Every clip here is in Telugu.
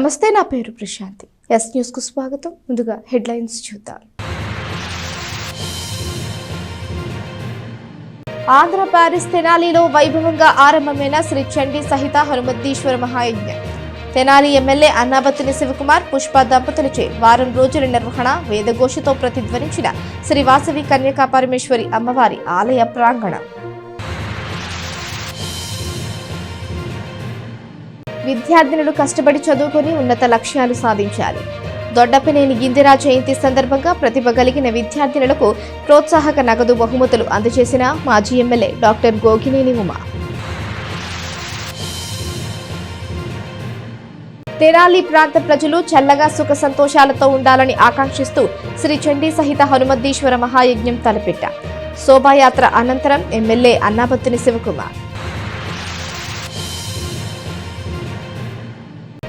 నమస్తే, నా పేరు ప్రశాంతి. ఎస్ న్యూస్ కు స్వాగతం. ముందుగా హెడ్లైన్స్ చూద్దాం. ఆంధ్ర ప్యారిస్ తెనాలిలో వైభవంగా ఆరంభమైన శ్రీ చండీ సహిత హనుమద్దీశ్వర మహాయజ్ఞం. తెనాలి ఎమ్మెల్యే అన్నాబత్తుని శివకుమార్, పుష్ప దంపతులచే వారం రోజుల నిర్వహణ వేదఘోషతో ప్రతిధ్వనించిన శ్రీ వాసవి కన్యకా పరమేశ్వరి అమ్మవారి ఆలయ ప్రాంగణం. విద్యార్థినులు కష్టపడి చదువుకుని ఉన్నత లక్ష్యాలు సాధించాలి. దొడ్డపినేని ఇందిరా జయంతి సందర్భంగా ప్రతిభ కలిగిన విద్యార్థినులకు ప్రోత్సాహక నగదు బహుమతులు అందజేసిన మాజీ ఎమ్మెల్యే డాక్టర్ గోగినేని ఉమా. తెనాలి ప్రాంత ప్రజలు చల్లగా సుఖ సంతోషాలతో ఉండాలని ఆకాంక్షిస్తూ శ్రీ చండీ సహిత హనుమద్దీశ్వర మహాయజ్ఞం తలపెట్టారు. శోభాయాత్ర అనంతరం ఎమ్మెల్యే అన్నాబత్తుని శివకుమార్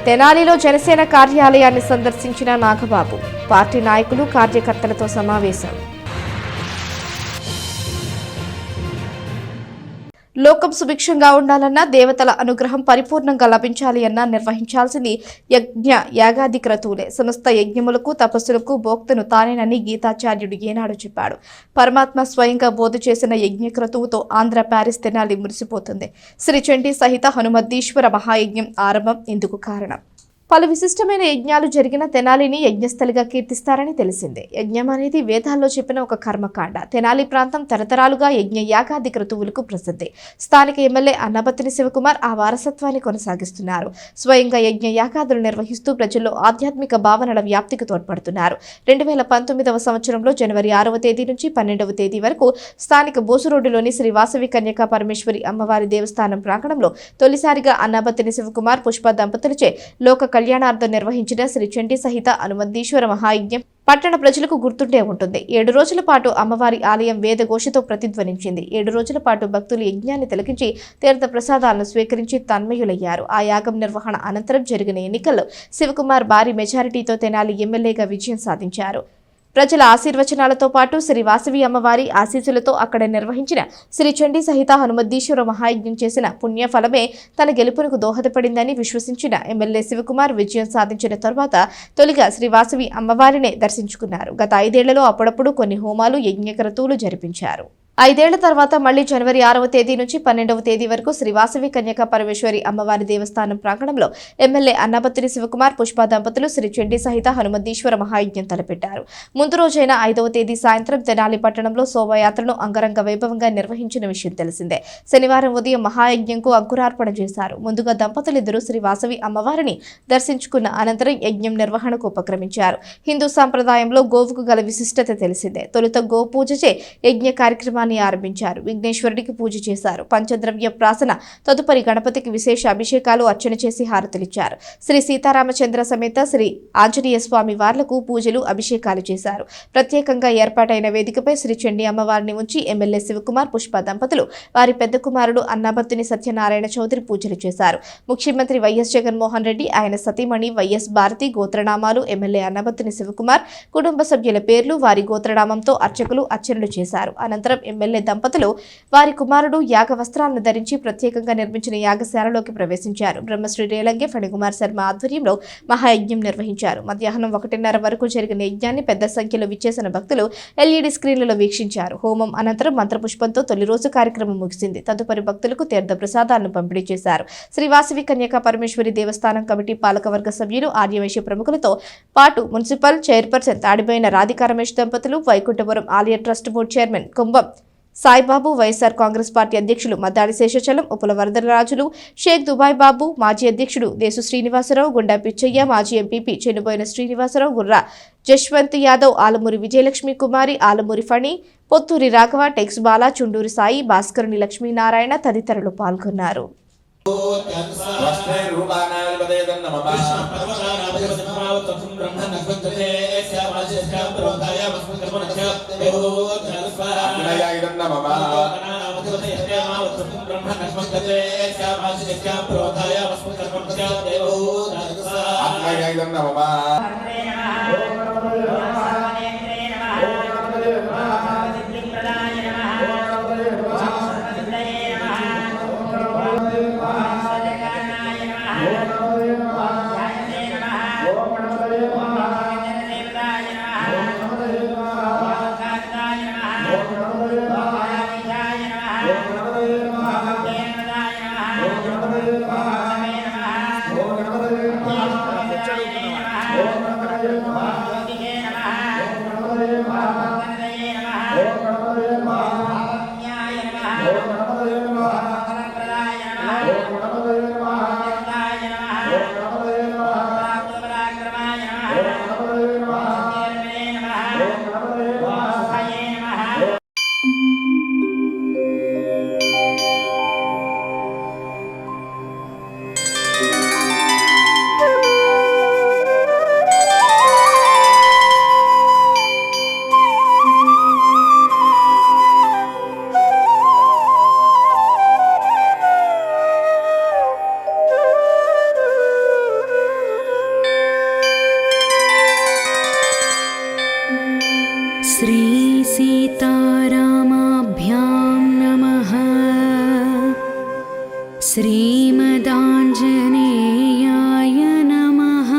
తెనాలిలో జనసేన కార్యాలయాన్ని సందర్శించిన నాగబాబు. పార్టీ నాయకులు కార్యకర్తలతో సమావేశం. లోకం సుభిక్షంగా ఉండాలన్నా దేవతల అనుగ్రహం పరిపూర్ణంగా లభించాలి అన్నా నిర్వహించాల్సింది యజ్ఞ యాగాది క్రతువులే. సమస్త యజ్ఞములకు తపస్సులకు భోక్తను తానేనని గీతాచార్యుడు ఏనాడు చెప్పాడు. పరమాత్మ స్వయంగా బోధ చేసిన యజ్ఞ క్రతువుతో ఆంధ్ర ప్యారిస్ తెనాలి మురిసిపోతుంది. శ్రీ చండీ సహిత హనుమద్దీశ్వర మహాయజ్ఞం ఆరంభం ఇందుకు కారణం. పలు విశిష్టమైన యజ్ఞాలు జరిగిన తెనాలిని యజ్ఞస్థలిగా కీర్తిస్తారని తెలిసిందే. యజ్ఞం అనేది వేదాల్లో చెప్పిన ఒక కర్మకాండ. తెనాలి ప్రాంతం తరతరాలుగా యజ్ఞ యాగాది క్రతువులకు ప్రసిద్ధి. స్థానిక ఎమ్మెల్యే అన్నాబత్తుని శివకుమార్ ఆ వారసత్వాన్ని కొనసాగిస్తున్నారు. స్వయంగా యజ్ఞ యాగాదులు నిర్వహిస్తూ ప్రజల్లో ఆధ్యాత్మిక భావనల వ్యాప్తికి తోడ్పడుతున్నారు. 2019వ సంవత్సరంలో జనవరి 6వ తేదీ నుంచి 12వ తేదీ వరకు స్థానిక బోసురోడ్డులోని శ్రీ వాసవి కన్యకా పరమేశ్వరి అమ్మవారి దేవస్థానం ప్రాంగణంలో తొలిసారిగా అన్నాబత్తుని శివకుమార్, పుష్ప దంపతులచే లోక కళ్యాణార్థం నిర్వహించిన శ్రీ చండీ సహిత హనుమద్దీశ్వర మహాయజ్ఞం పట్టణ ప్రజలకు గుర్తుండే ఉంటుంది. 7 రోజుల పాటు అమ్మవారి ఆలయం వేదఘోషతో ప్రతిధ్వనించింది. 7 రోజుల పాటు భక్తులు యజ్ఞాన్ని తిలకించి తీర్థ ప్రసాదాలను స్వీకరించి తన్మయులయ్యారు. ఆ యాగం నిర్వహణ అనంతరం జరిగిన ఎన్నికల్లో శివకుమార్ భారీ మెజారిటీతో తెనాలి ఎమ్మెల్యేగా విజయం సాధించారు. ప్రజల ఆశీర్వచనాలతో పాటు శ్రీ వాసవి అమ్మవారి ఆశీస్సులతో అక్కడ నిర్వహించిన శ్రీ చండీ సహిత హనుమద్దీశ్వర మహాయజ్ఞం చేసిన పుణ్యఫలమే తన గెలుపునకు దోహదపడిందని విశ్వసించిన ఎమ్మెల్యే శివకుమార్ విజయం సాధించిన తరువాత తొలిగా శ్రీ వాసవి అమ్మవారినే దర్శించుకున్నారు. గత 5 ఏళ్లలో అప్పుడప్పుడు కొన్ని హోమాలు, యజ్ఞక్రతువులు జరిపించారు. 5 ఏళ్ల తర్వాత మళ్లీ జనవరి 6వ తేదీ నుంచి 12వ తేదీ వరకు శ్రీ వాసవి కన్యకా పరమేశ్వరి అమ్మవారి దేవస్థానం ప్రాంగణంలో ఎమ్మెల్యే అన్నాబత్తుని శివకుమార్, పుష్ప దంపతులు శ్రీ చండీ సహిత హనుమద్దీశ్వర మహాయజ్ఞం తలపెట్టారు. ముందు రోజైన 5వ తేదీ సాయంత్రం తెనాలి పట్టణంలో శోభాయాత్రను అంగరంగ వైభవంగా నిర్వహించిన విషయం తెలిసిందే. శనివారం ఉదయం మహాయజ్ఞంకు అంకురార్పణ చేశారు. ముందుగా దంపతులిద్దరూ శ్రీ వాసవి అమ్మవారిని దర్శించుకున్న అనంతరం యజ్ఞం నిర్వహణకు ఉపక్రమించారు. హిందూ సంప్రదాయంలో గోవుకు గల విశిష్టత తెలిసిందే. తొలుత గో పూజచే యజ్ఞ కార్యక్రమాన్ని ఆరంభించారు. విఘ్నేశ్వరుడికి పూజ చేశారు. పంచద్రవ్య ప్రాసన తదుపరి గణపతికి విశేష అభిషేకాలు, అర్చన చేసి హారతులిచ్చారు. శ్రీ సీతారామచంద్ర సమేత శ్రీ ఆంజనేయ స్వామి వార్లకు పూజలు, అభిషేకాలు చేశారు. ప్రత్యేకంగా ఏర్పాటైన వేదికపై శ్రీ చండీ అమ్మవారిని ఉంచి ఎమ్మెల్యే శివకుమార్, పుష్ప దంపతులు వారి పెద్ద కుమారుడు అన్నాబత్తుని సత్యనారాయణ చౌదరి పూజలు చేశారు. ముఖ్యమంత్రి వైఎస్ జగన్మోహన్ రెడ్డి, ఆయన సతీమణి వైఎస్ భారతి గోత్రనామాలు, ఎమ్మెల్యే అన్నాబత్తుని శివకుమార్ కుటుంబ సభ్యుల పేర్లు, వారి గోత్రనామంతో అర్చకులు అర్చనలు చేశారు. అనంతరం ఎమ్మెల్యే దంపతులు వారి కుమారుడు యాగ వస్త్రాలను ధరించి ప్రత్యేకంగా నిర్మించిన యాగశాలలోకి ప్రవేశించారు. బ్రహ్మశ్రీ రేలంగే ఫణికుమార్ శర్మ ఆధ్వర్యంలో మహాయజ్ఞం నిర్వహించారు. మధ్యాహ్నం 1:30 వరకు జరిగిన యజ్ఞాన్ని పెద్ద సంఖ్యలో విచ్చేసిన భక్తులు ఎల్ఈడి స్క్రీన్లలో వీక్షించారు. హోమం అనంతరం మంత్రపుష్పంతో తొలి రోజు కార్యక్రమం ముగిసింది. తదుపరి భక్తులకు తీర్థ ప్రసాదాలను పంపిణీ చేశారు. శ్రీ వాసవి కన్యకా పరమేశ్వరి దేవస్థానం కమిటీ పాలకవర్గ సభ్యులు, ఆర్యవైశ్య ప్రముఖులతో పాటు మున్సిపల్ చైర్పర్సన్ తాడిబోయిన రాధికా రమేష్ దంపతులు, వైకుంఠపురం ఆలయ ట్రస్ట్ బోర్డు చైర్మన్ కుంభం సాయిబాబు, వైఎస్ఆర్ కాంగ్రెస్ పార్టీ అధ్యక్షులు మద్దాడి శేషచలం, ఉప్పుల వరదరాజులు, షేక్ దుబాయ్ బాబు, మాజీ అధ్యక్షుడు దేశు శ్రీనివాసరావు, గుండా పిచ్చయ్య, మాజీ ఎంపీపీ చెన్నుబోయిన శ్రీనివాసరావు, గుర్రా జశ్వంత్ యాదవ్, ఆలమూరి విజయలక్ష్మి కుమారి, ఆలమూరి ఫణి, పొత్తూరి రాఘవ, టెక్స్ బాలా, చుండూరి సాయి, భాస్కరుని లక్ష్మీనారాయణ తదితరులు పాల్గొన్నారు. श्री सीतारामाभ्यां नमः। श्रीमदाञ्जनेयाय नमः।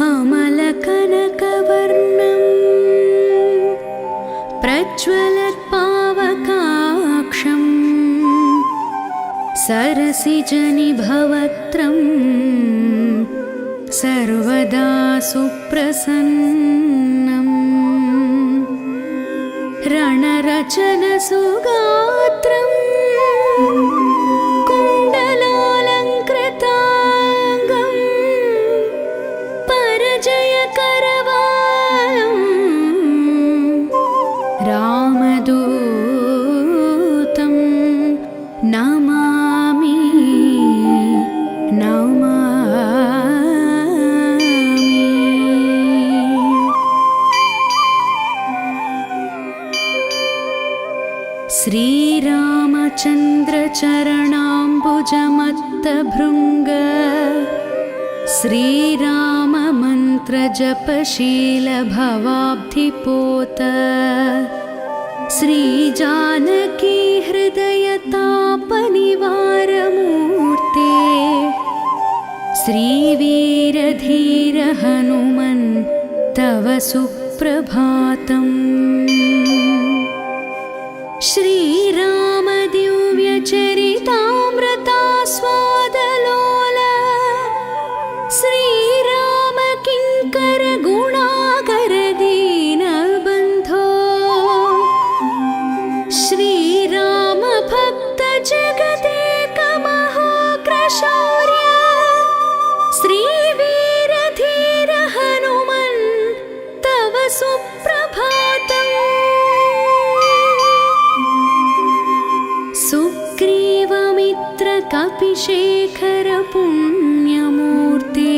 अमलकनकवर्णं प्रज्वलत्पावकाक्षं सरसिजनिभवक्त्रं सर्वदा सुप्रसन्नं। रणरचनसुगात्रं कुण्डलालङ्कृताङ्गं परजयकरवालं रामदूतं नमामि श्रीरामचन्द्रचरणाम्बुजमत्तभृङ्ग श्रीराममन्त्रजपशीलभवाब्धिपोत श्रीजानकी हृदयतापनिवारमूर्ते श्रीवीरधीर हनुमन् तव सुप्रभातम्। श्रीराम दिव्यचरितामृतास्वादलोल श्रीराम किङ्कर गुणाकर दीनबन्धो श्रीराम भक्त जगदेक महोग्रशौर्य श्रीवीरधीर हनुमन् तव सुप्रभातम्। सुग्रीवमित्रकपिशेखर पुण्यमूर्ते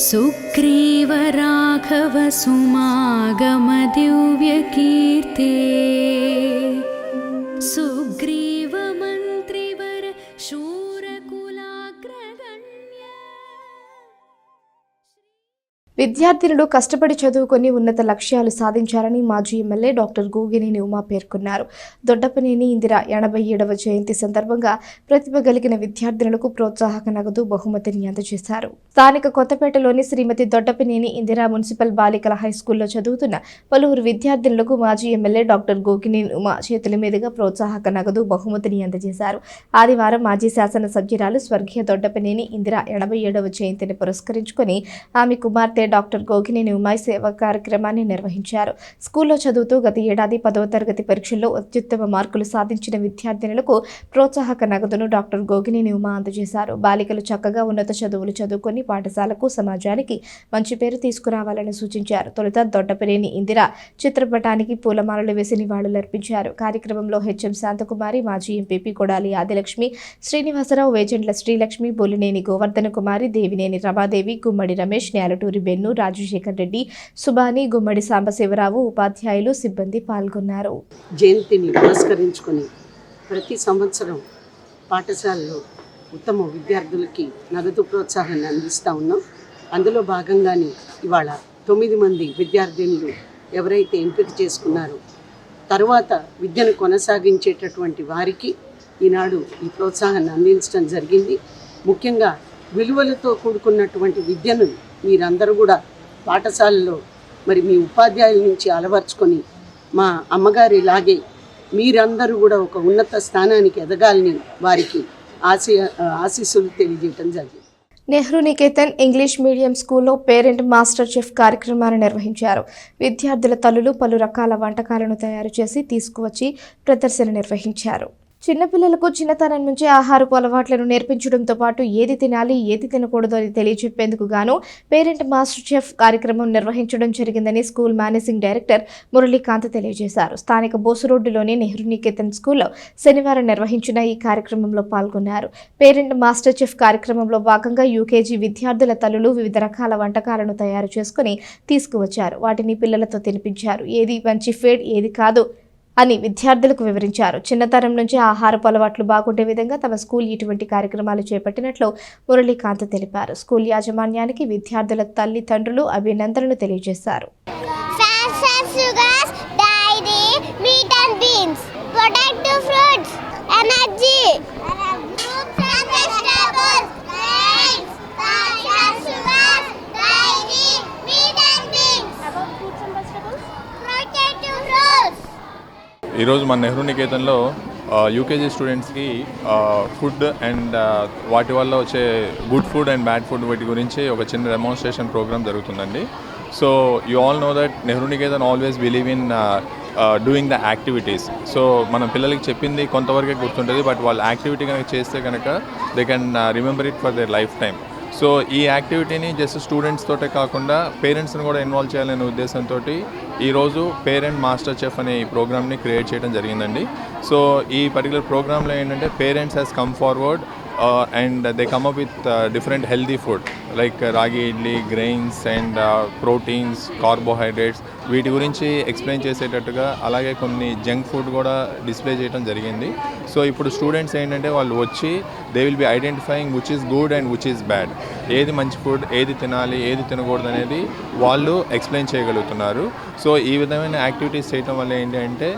सुग्रीवराघव सुमागम दिव्यकीर्ते सुग्रीवमन्त्रिवर शूरकुलाग्रगण्य। విద్యార్థినులు కష్టపడి చదువుకొని ఉన్నత లక్ష్యాలు సాధించాలని మాజీ ఎమ్మెల్యే డాక్టర్ గోగినేని ఉమా పేర్కొన్నారు. దొడ్డపనేని ఇందిర 87వ జయంతి సందర్భంగా ప్రతిభ కలిగిన విద్యార్థినులకు ప్రోత్సాహక నగదు బహుమతిని అందజేశారు. స్థానిక కొత్తపేటలోని శ్రీమతి దొడ్డపనేని ఇందిర మున్సిపల్ బాలికల హైస్కూల్లో చదువుతున్న పలువురు విద్యార్థినులకు మాజీ ఎమ్మెల్యే డాక్టర్ గోగినేని ఉమా చేతుల మీదుగా ప్రోత్సాహక నగదు బహుమతిని అందజేశారు. ఆదివారం మాజీ శాసనసభ్యురాలు స్వర్గీయ దొడ్డపనేని ఇందిర 87వ జయంతిని పురస్కరించుకొని ఆమె కుమార్తె డాక్టర్ గోగినేని ఉమాయ్ సేవా కార్యక్రమాన్ని నిర్వహించారు. స్కూల్లో చదువుతూ గత ఏడాది 10వ తరగతి పరీక్షల్లో అత్యుత్తమ మార్కులు సాధించిన విద్యార్థినులకు ప్రోత్సాహక నగదును డాక్టర్ గోగినేని ఉమా అందజేశారు. బాలికలు చక్కగా ఉన్నత చదువులు చదువుకొని పాఠశాలకు సమాజానికి మంచి పేరు తీసుకురావాలని సూచించారు. తొలుత దొడ్డపనేని ఇందిర చిత్రపటానికి పూలమాలలు వేసి నివాళులర్పించారు. కార్యక్రమంలో హెచ్ఎం శాంతకుమారి, మాజీ ఎంపీపీ కొడాలి ఆదిలక్ష్మి, శ్రీనివాసరావు, వేజెండ్ల శ్రీలక్ష్మి, బొలినేని గోవర్ధన కుమారి, దేవినేని రమాదేవి, గుమ్మడి రమేష్, న్యాలటూరి బెన్ను, రాజశేఖర్ రెడ్డి, సుబాని, గుమ్మడి సాంబశివరావు, ఉపాధ్యాయులు, సిబ్బంది పాల్గొన్నారు. జయంతిని పురస్కరించుకొని ప్రతి సంవత్సరం పాఠశాలలో ఉత్తమ విద్యార్థులకి నగదు ప్రోత్సాహాన్ని అందిస్తూ ఉన్నాం. అందులో భాగంగానే ఇవాళ 9 మంది విద్యార్థినులు ఎవరైతే ఎంపిక చేసుకున్నారో తర్వాత విద్యను కొనసాగించేటటువంటి వారికి ఈనాడు ఈ ప్రోత్సాహాన్ని అందించడం జరిగింది. ముఖ్యంగా విలువలతో కూడుకున్నటువంటి విద్యను మీరందరూ కూడా పాఠశాలలో మరి మీ ఉపాధ్యాయుల నుంచి అలవర్చుకొని మా అమ్మగారి లాగే మీరందరూ కూడా ఒక ఉన్నత స్థానానికి ఎదగాలని వారికి ఆశీస్సులు తెలియజేయడం జరిగింది. నెహ్రూ నికేతన్ ఇంగ్లీష్ మీడియం స్కూల్లో పేరెంట్ మాస్టర్ చెఫ్ కార్యక్రమాన్ని నిర్వహించారు. విద్యార్థుల తల్లులు పలు రకాల వంటకాలను తయారు చేసి తీసుకువచ్చి ప్రదర్శన నిర్వహించారు. చిన్నపిల్లలకు చిన్నతనం నుంచే ఆహారపు అలవాట్లను నేర్పించడంతో పాటు ఏది తినాలి, ఏది తినకూడదు అని తెలియజెప్పేందుకు గాను పేరెంట్ మాస్టర్ చెఫ్ కార్యక్రమం నిర్వహించడం జరిగిందని స్కూల్ మేనేజింగ్ డైరెక్టర్ మురళీకాంత్ తెలియజేశారు. స్థానిక బోసురోడ్డులోని నెహ్రూ నికేతన్ స్కూల్లో శనివారం నిర్వహించిన ఈ కార్యక్రమంలో పాల్గొన్నారు. పేరెంట్ మాస్టర్ చెఫ్ కార్యక్రమంలో భాగంగా యూకేజీ విద్యార్థుల తల్లులు వివిధ రకాల వంటకాలను తయారు చేసుకుని తీసుకువచ్చారు. వాటిని పిల్లలతో తినిపించారు. ఏది మంచి ఫీడ్, ఏది కాదు అని విద్యార్థులకు వివరించారు. చిన్నతనం నుంచి ఆహారపు అలవాట్లు బాగుండే విధంగా తమ స్కూల్ ఇటువంటి కార్యక్రమాలు చేపట్టినట్లు మురళీకాంత్ తెలిపారు. స్కూల్ యాజమాన్యానికి విద్యార్థుల తల్లిదండ్రులు అభినందనలు తెలియజేశారు. ఈరోజు మన నెహ్రూ నికేతన్లో యూకేజీ స్టూడెంట్స్కి ఫుడ్ అండ్ వాటి వల్ల వచ్చే good food and bad food వీటి గురించి ఒక చిన్న డెమాన్స్ట్రేషన్ ప్రోగ్రామ్ జరుగుతుందండి. So you all know that Nehru Niketan always believe in doing the activities. So మనం పిల్లలకి చెప్పింది కొంతవరకే గుర్తుంటుంది, బట్ వాళ్ళు యాక్టివిటీ కనుక చేస్తే కనుక they can remember it for their life time. So ఈ యాక్టివిటీని జస్ట్ స్టూడెంట్స్ తోటే కాకుండా పేరెంట్స్ని కూడా ఇన్వాల్వ్ చేయాలనే ఉద్దేశంతో ఈరోజు పేరెంట్ మాస్టర్ చెఫ్ అనే ఈ ప్రోగ్రామ్ని క్రియేట్ చేయడం జరిగిందండి. సో ఈ పర్టికులర్ ప్రోగ్రాంలో ఏంటంటే parents has come forward and they come up with different healthy food like ragi idli, grains and proteins, carbohydrates వీటి గురించి ఎక్స్ప్లెయిన్ చేసేటట్టుగా అలాగే కొన్ని జంక్ ఫుడ్ కూడా డిస్ప్లే చేయడం జరిగింది. సో ఇప్పుడు స్టూడెంట్స్ ఏంటంటే వాళ్ళు వచ్చి they will be identifying which is good and which is bad, ఏది మంచి ఫుడ్, ఏది తినాలి, ఏది తినకూడదు అనేది వాళ్ళు ఎక్స్ప్లెయిన్ చేయగలుగుతున్నారు. సో ఈ విధమైన యాక్టివిటీస్ చేయడం వల్ల ఏంటి అంటే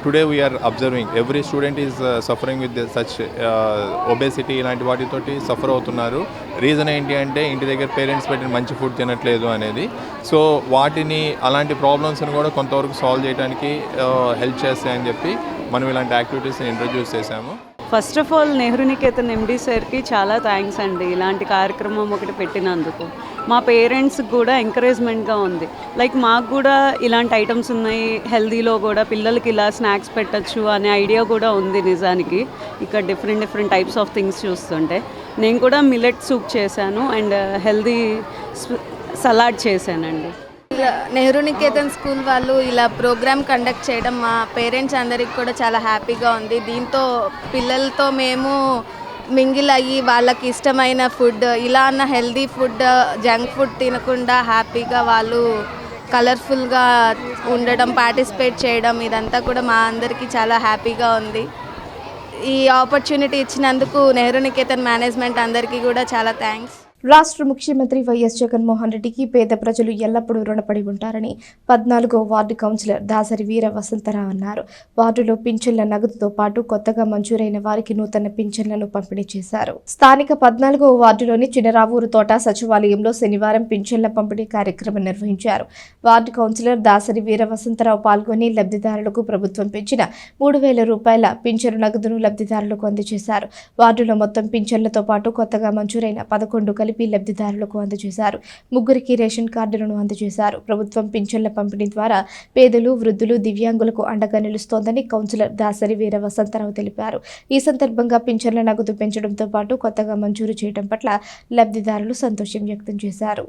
today we are observing every student is suffering with such obesity, ఇలాంటి వాటితోటి సఫర్ అవుతున్నారు. రీజన్ ఏంటి అంటే ఇంటి దగ్గర పేరెంట్స్ పెట్టిన మంచి ఫుడ్ తినట్లేదు అనేది. సో వాటిని అలాంటి ప్రాబ్లమ్స్ని కూడా కొంతవరకు సాల్వ్ చేయడానికి హెల్ప్ చేస్తాయని చెప్పి మనం ఇలాంటి యాక్టివిటీస్ని ఇంట్రడ్యూస్ చేశాము. First of all Nehru Niketan MD సార్కి చాలా థ్యాంక్స్ అండి ఇలాంటి కార్యక్రమం ఒకటి పెట్టినందుకు. మా పేరెంట్స్కి కూడా ఎంకరేజ్మెంట్గా ఉంది. లైక్ మాకు కూడా ఇలాంటి ఐటమ్స్ ఉన్నాయి, హెల్దీలో కూడా పిల్లలకి ఇలా స్నాక్స్ పెట్టచ్చు అనే ఐడియా కూడా ఉంది. నిజానికి ఇక్కడ డిఫరెంట్ టైప్స్ ఆఫ్ థింగ్స్ చూస్తుంటే నేను కూడా మిల్లెట్ సూప్ చేశాను అండ్ హెల్దీ సలాడ్ చేశానండి. నెహ్రూ నికేతన్ స్కూల్ వాళ్ళు ఇలా ప్రోగ్రామ్ కండక్ట్ చేయడం మా పేరెంట్స్ అందరికి కూడా చాలా హ్యాపీగా ఉంది. దీంతో పిల్లలతో మేము మింగిల్ అయ్యి వాళ్ళకి ఇష్టమైన ఫుడ్, ఇలా అన్న హెల్దీ ఫుడ్, జంక్ ఫుడ్ తినకుండా హ్యాపీగా వాళ్ళు కలర్ఫుల్గా ఉండడం, పార్టిసిపేట్ చేయడం, ఇదంతా కూడా మా అందరికీ చాలా హ్యాపీగా ఉంది. ఈ ఆపర్చునిటీ ఇచ్చినందుకు నెహ్రూ నికేతన్ మేనేజ్మెంట్ అందరికీ కూడా చాలా థ్యాంక్స్. రాష్ట్ర ముఖ్యమంత్రి వైఎస్ జగన్మోహన్ రెడ్డికి పేద ప్రజలు ఎల్లప్పుడూ రుణపడి ఉంటారని 14వ వార్డు కౌన్సిలర్ దాసరి వీర వసంతరావు అన్నారు. వార్డులో పింఛన్ల నగదుతో పాటు కొత్తగా మంజూరైన వారికి నూతన పింఛన్లను పంపిణీ చేశారు. స్థానిక 14వ వార్డులోని చినరావూరు తోట సచివాలయంలో శనివారం పింఛన్ల పంపిణీ కార్యక్రమం నిర్వహించారు. వార్డు కౌన్సిలర్ దాసరి వీర వసంతరావు పాల్గొని లబ్ధిదారులకు ప్రభుత్వం పెంచిన 3,000 రూపాయల పింఛను నగదును లబ్ధిదారులకు అందజేశారు. వార్డులో మొత్తం పింఛన్లతో పాటు కొత్తగా మంజూరైన 11 కలిపి లబ్ధిదారులకు అందజేశారు. 3 రేషన్ కార్డులను అందజేశారు. ప్రభుత్వం పింఛన్ల పంపిణీ ద్వారా పేదలు, వృద్ధులు, దివ్యాంగులకు అండగా నిలుస్తోందని కౌన్సిలర్ దాసరి వీర వసంతరావు తెలిపారు. ఈ సందర్భంగా పింఛన్ల నగదు పెంచడంతో పాటు కొత్తగా మంజూరు చేయడం పట్ల లబ్ధిదారులు సంతోషం వ్యక్తం చేశారు.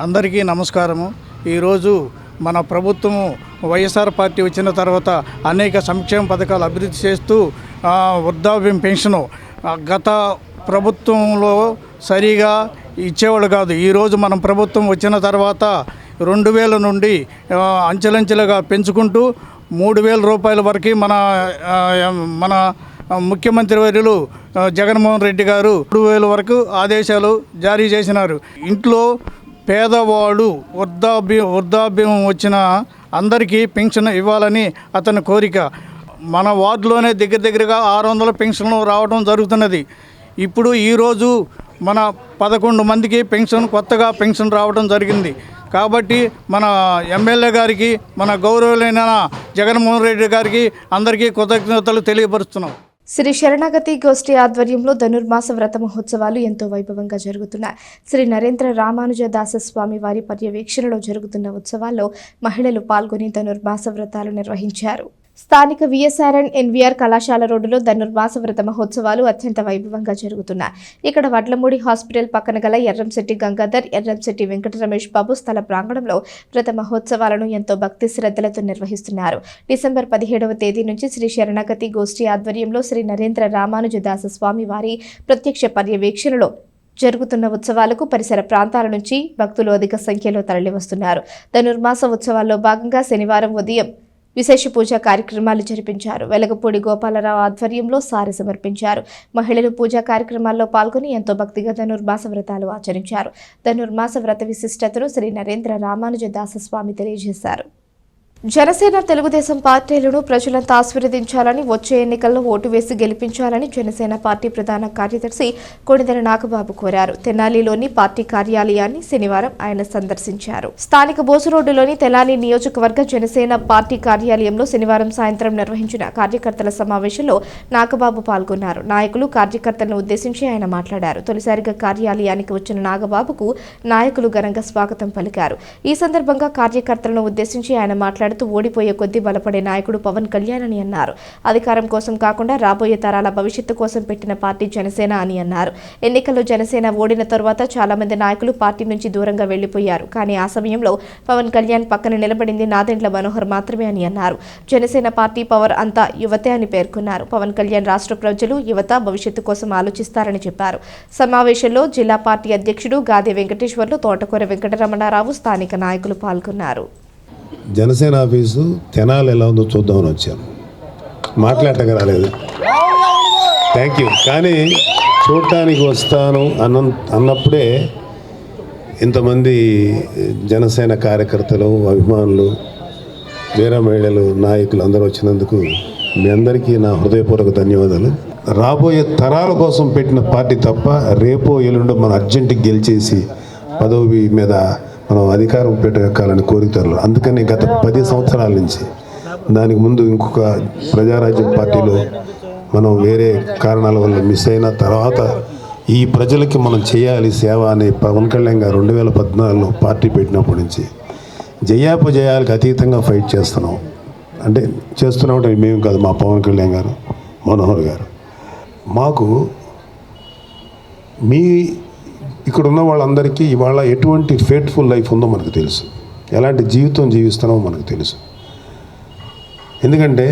అందరికీ నమస్కారము. ఈరోజు మన ప్రభుత్వము వైఎస్ఆర్ పార్టీ వచ్చిన తర్వాత అనేక సంక్షేమ పథకాలు అభివృద్ధి చేస్తూ వృద్ధాప్యం పెన్షను గత ప్రభుత్వంలో సరిగా ఇచ్చేవాళ్ళు కాదు. ఈరోజు మనం ప్రభుత్వం వచ్చిన తర్వాత 2,000 నుండి అంచెలంచెలుగా పెంచుకుంటూ 3,000 రూపాయల వరకు మన ముఖ్యమంత్రి వర్యులు జగన్మోహన్ రెడ్డి గారు 3,000 వరకు ఆదేశాలు జారీ చేసినారు. ఇంట్లో పేదవాడు వృద్ధాప్యం వచ్చిన అందరికీ పెన్షన్ ఇవ్వాలని అతని కోరిక. మన వార్డులోనే దగ్గరగా 600 పెన్షన్లు రావడం జరుగుతున్నది. ఇప్పుడు ఈరోజు మన 11 మందికి కొత్తగా పెన్షన్ రావడం జరిగింది. కాబట్టి మన ఎమ్మెల్యే గారికి, మన గౌరవులైన జగన్మోహన్ రెడ్డి గారికి అందరికీ కృతజ్ఞతలు తెలియపరుస్తున్నాం. శ్రీ శరణాగతి గోష్ఠి ఆధ్వర్యంలో ధనుర్మాస వ్రత మహోత్సవాలు ఎంతో వైభవంగా జరుగుతున్నాయి. శ్రీ నరేంద్ర రామానుజ దాస స్వామి వారి పర్యవేక్షణలో జరుగుతున్న ఉత్సవాల్లో మహిళలు పాల్గొని ధనుర్మాస వ్రతాలు నిర్వహించారు. స్థానిక విఎస్ఆర్ఎన్ ఎన్వీఆర్ కళాశాల రోడ్డులో ధనుర్మాస వ్రత మహోత్సవాలు అత్యంత వైభవంగా జరుగుతున్నాయి. ఇక్కడ వడ్లమూడి హాస్పిటల్ పక్కన గల ఎర్రంశెట్టి గంగాధర్, ఎర్రంశెట్టి వెంకట రమేష్ బాబు స్థల ప్రాంగణంలో వ్రత మహోత్సవాలను ఎంతో భక్తి శ్రద్ధలతో నిర్వహిస్తున్నారు. డిసెంబర్ 17వ తేదీ నుంచి శ్రీ శరణాగతి గోష్ఠి ఆధ్వర్యంలో శ్రీ నరేంద్ర రామానుజ దాస స్వామి వారి ప్రత్యక్ష పర్యవేక్షణలో జరుగుతున్న ఉత్సవాలకు పరిసర ప్రాంతాల నుంచి భక్తులు అధిక సంఖ్యలో తరలివస్తున్నారు. ధనుర్మాస ఉత్సవాల్లో భాగంగా శనివారం ఉదయం విశేష పూజా కార్యక్రమాలు జరిపించారు. వెలగపూడి గోపాలరావు ఆధ్వర్యంలో సారె సమర్పించారు. మహిళలు పూజా కార్యక్రమాల్లో పాల్గొని ఎంతో భక్తిగా ధనుర్మాస వ్రతాలు ఆచరించారు. ధనుర్మాస వ్రత విశిష్టతను శ్రీ నరేంద్ర రామానుజ దాస స్వామి తెలియజేశారు. జనసేన తెలుగుదేశం పార్టీలను ప్రజలంతా ఆశీర్వదించాలని, వచ్చే ఎన్నికల్లో ఓటు వేసి గెలిపించాలని జనసేన పార్టీ ప్రధాన కార్యదర్శి కొణిదెల నాగబాబు కోరారు. తెనాలిలోని పార్టీ కార్యాలయాన్ని శనివారం ఆయన సందర్శించారు. స్థానిక బోసురోడ్డులోని తెనాలి నియోజకవర్గ జనసేన పార్టీ కార్యాలయంలో శనివారం సాయంత్రం నిర్వహించిన కార్యకర్తల సమావేశంలో నాగబాబు పాల్గొన్నారు. నాయకులు, కార్యకర్తలను ఉద్దేశించి ఆయన మాట్లాడారు. తొలిసారిగా కార్యాలయానికి వచ్చిన నాగబాబుకు నాయకులు ఘనంగా స్వాగతం పలికారు. ఈ సందర్భంగా కార్యకర్తలను ఉద్దేశించి ఆయన మాట్లాడుతూ ఓడిపోయే కొద్దీ బలపడే నాయకుడు పవన్ కళ్యాణ్ అని అన్నారు. అధికారం కోసం కాకుండా రాబోయే తరాల భవిష్యత్తు కోసం పెట్టిన పార్టీ జనసేన అని అన్నారు. ఎన్నికల్లో జనసేన ఓడిన తరువాత చాలా మంది నాయకులు పార్టీ నుంచి దూరంగా వెళ్లిపోయారు. కానీ ఆ సమయంలో పవన్ కళ్యాణ్ పక్కన నిలబడింది నాదెండ్ల మనోహర్ మాత్రమే అని అన్నారు. జనసేన పార్టీ పవర్ అంతా యువతే అని పేర్కొన్నారు. పవన్ కళ్యాణ్ రాష్ట్ర ప్రజలు, యువత భవిష్యత్తు కోసం ఆలోచిస్తారని చెప్పారు. సమావేశంలో జిల్లా పార్టీ అధ్యక్షుడు గాదే వెంకటేశ్వర్లు, తోటకూర వెంకటరమణారావు, స్థానిక నాయకులు పాల్గొన్నారు. జనసేన ఆఫీసు తెనాలి ఎలా ఉందో చూద్దామని వచ్చాను. మాట్లాడటం రాలేదు, థ్యాంక్ యూ. కానీ చూడటానికి వస్తాను అన్నప్పుడే ఇంతమంది జనసేన కార్యకర్తలు, అభిమానులు, వీర మహిళలు, నాయకులు అందరూ వచ్చినందుకు మీ అందరికీ నా హృదయపూర్వక ధన్యవాదాలు. రాబోయే తరాల కోసం పెట్టిన పార్టీ తప్ప రేపో ఎల్లుండో మనం అర్జెంటుగా గెలిచేసి పదవి మీద మనం అధికారం పెట్టాలని కోరికలు. అందుకని గత 10 సంవత్సరాల నుంచి, దానికి ముందు ఇంకొక ప్రజారాజ్యం పార్టీలో మనం వేరే కారణాల వల్ల మిస్ అయిన తర్వాత ఈ ప్రజలకి మనం చేయాలి సేవ అని పవన్ కళ్యాణ్ గారు 2014లో పార్టీ పెట్టినప్పటి నుంచి జయాపజయాలకు అతీతంగా ఫైట్ చేస్తున్నాం. అంటే చేస్తున్నామంటే మేము కాదు, మా పవన్ కళ్యాణ్ గారు, మనోహర్ గారు. మాకు మీ ఇక్కడ ఉన్న వాళ్ళందరికీ ఇవాళ ఎటువంటి ఫేట్ఫుల్ లైఫ్ ఉందో మనకు తెలుసు, ఎలాంటి జీవితం జీవిస్తున్నామో మనకు తెలుసు. ఎందుకంటే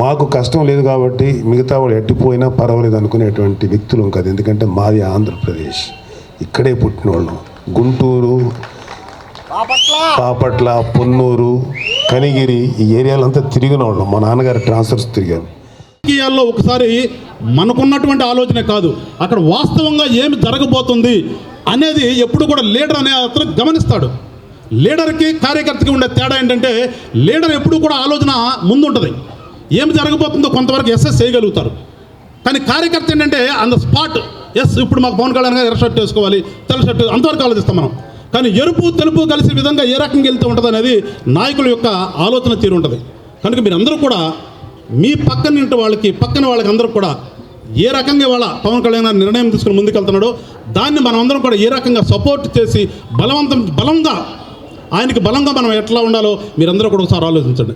మాకు కష్టం లేదు కాబట్టి మిగతా వాళ్ళు ఎట్టిపోయినా పర్వాలేదు అనుకునేటువంటి వ్యక్తులు కాదు. ఎందుకంటే మాది ఆంధ్రప్రదేశ్, ఇక్కడే పుట్టిన వాళ్ళం. గుంటూరు, బాపట్ల, పొన్నూరు, కనిగిరి ఈ ఏరియాలంతా తిరిగిన వాళ్ళం. మా నాన్నగారు ట్రాన్స్ఫర్స్ తిరిగారు. రాజకీయాల్లో ఒకసారి మనకున్నటువంటి ఆలోచన కాదు, అక్కడ వాస్తవంగా ఏమి జరగబోతుంది అనేది ఎప్పుడు కూడా లీడర్ అనే అతను గమనిస్తాడు. లీడర్కి కార్యకర్తకి ఉండే తేడా ఏంటంటే లీడర్ ఎప్పుడు కూడా ఆలోచన ముందుంటుంది, ఏమి జరగబోతుందో కొంతవరకు ఎస్ఎస్ చేయగలుగుతారు. కానీ కార్యకర్త ఏంటంటే ఆన్ ద స్పాట్, ఇప్పుడు మాకు పవన్ కళ్యాణ్ గారు ఎర్ర షర్ట్ వేసుకోవాలి, తెల్ల షర్ట్, అంతవరకు ఆలోచిస్తాం మనం. కానీ ఎరుపు తెలుపు కలిసే విధంగా ఏ రకంగా వెళ్తూ ఉంటుంది అనేది నాయకుల యొక్క ఆలోచన తీరు ఉంటుంది. కనుక మీరందరూ కూడా మీ పక్కన వాళ్ళకి అందరూ కూడా ఏ రకంగా వాళ్ళ పవన్ కళ్యాణ్ గారు నిర్ణయం తీసుకుని ముందుకెళ్తున్నాడో దాన్ని మనం అందరం కూడా ఏ రకంగా సపోర్ట్ చేసి ఆయనకి బలంగా మనం ఎట్లా ఉండాలో మీరందరూ కూడా ఒకసారి ఆలోచించండి.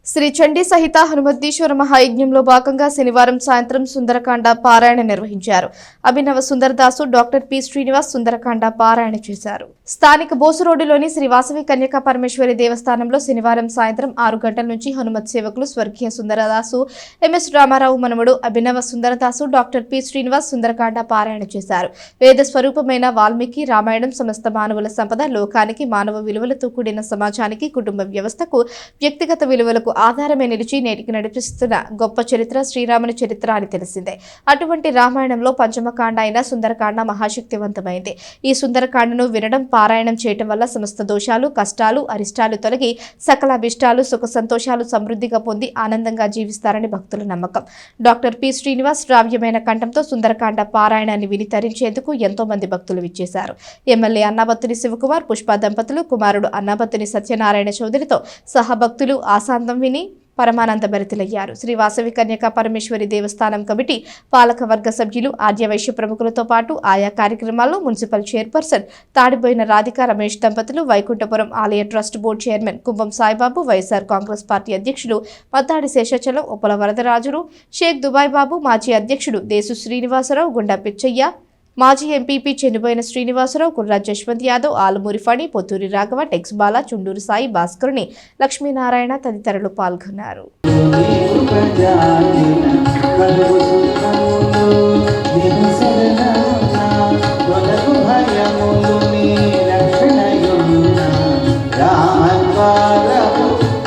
శ్రీ చండీ సహిత హనుమద్దీశ్వర మహాయజ్ఞంలో భాగంగా శనివారం సాయంత్రం సుందరకాండ పారాయణ నిర్వహించారు. అభినవ సుందరదాసు, డాక్టర్ పి శ్రీనివాస్ సుందరకాండ పారాయణ చేశారు. స్థానిక బోసురోడ్డులోని శ్రీ వాసవి కన్యకా పరమేశ్వరి దేవస్థానంలో శనివారం సాయంత్రం 6 గంటల నుంచి హనుమత్ సేవకులు స్వర్గీయ సుందరదాసు, ఎంఎస్ రామారావు మనముడు అభినవ సుందరదాసు, డాక్టర్ పి శ్రీనివాస్ సుందరకాండ పారాయణ చేశారు. వేద స్వరూపమైన వాల్మీకి రామాయణం సమస్త మానవుల సంపద, లోకానికి మానవ విలువలతో కూడిన సమాజానికి, కుటుంబ వ్యవస్థకు, వ్యక్తిగత విలువలకు ఆధారమే నిలిచి నేటికి నడిపిస్తున్న గొప్ప చరిత్ర శ్రీరాముని చరిత్ర అని తెలిసిందే. అటువంటి రామాయణంలో పంచమకాండ అయిన సుందరకాండ మహాశక్తివంతమైంది. ఈ సుందరకాండను వినడం, పారాయణం చేయటం వల్ల సమస్త దోషాలు, కష్టాలు, అరిష్టాలు తొలగి సకల అభిష్టాలు, సుఖ సంతోషాలు సమృద్ధిగా పొంది ఆనందంగా జీవిస్తారని భక్తుల నమ్మకం. డాక్టర్ పి శ్రీనివాస్ శ్రావ్యమైన కంఠంతో సుందరకాండ పారాయణాన్ని విని తరించేందుకు ఎంతో మంది భక్తులు విచ్చేశారు. ఎమ్మెల్యే అన్నాబత్తుని శివకుమార్, పుష్ప దంపతులు, కుమారుడు అన్నాబత్తుని సత్యనారాయణ చౌదరితో సహా భక్తులు ఆశాంతం విని పరమానంద భరితులయ్యారు. శ్రీ వాసవి కన్యకా పరమేశ్వరి దేవస్థానం కమిటీ, పాలక వర్గ సభ్యులు, ఆర్యవైశ్య ప్రముఖులతో పాటు ఆయా కార్యక్రమాల్లో మున్సిపల్ చైర్పర్సన్ తాడిబోయిన రాధిక రమేష్ దంపతులు, వైకుంఠపురం ఆలయ ట్రస్ట్ బోర్డు చైర్మన్ కుంభం సాయిబాబు, వైఎస్ఆర్ కాంగ్రెస్ పార్టీ అధ్యక్షులు మద్దాడి శేషాచలం, ఉప్పల వరదరాజులు, షేక్ దుబాయ్ బాబు, మాజీ అధ్యక్షుడు దేశు శ్రీనివాసరావు, గుండా పిచ్చయ్య, మాజీ ఎంపీపీ చెన్నుబోయిన శ్రీనివాసరావు, కుర్రా జశ్వంత్ యాదవ్, ఆలుమూరి ఫణి, పొత్తూరి రాఘవ, టెక్స్ బాలా, చుండూరు సాయి, భాస్కరుని, లక్ష్మీనారాయణ తదితరులు పాల్గొన్నారు.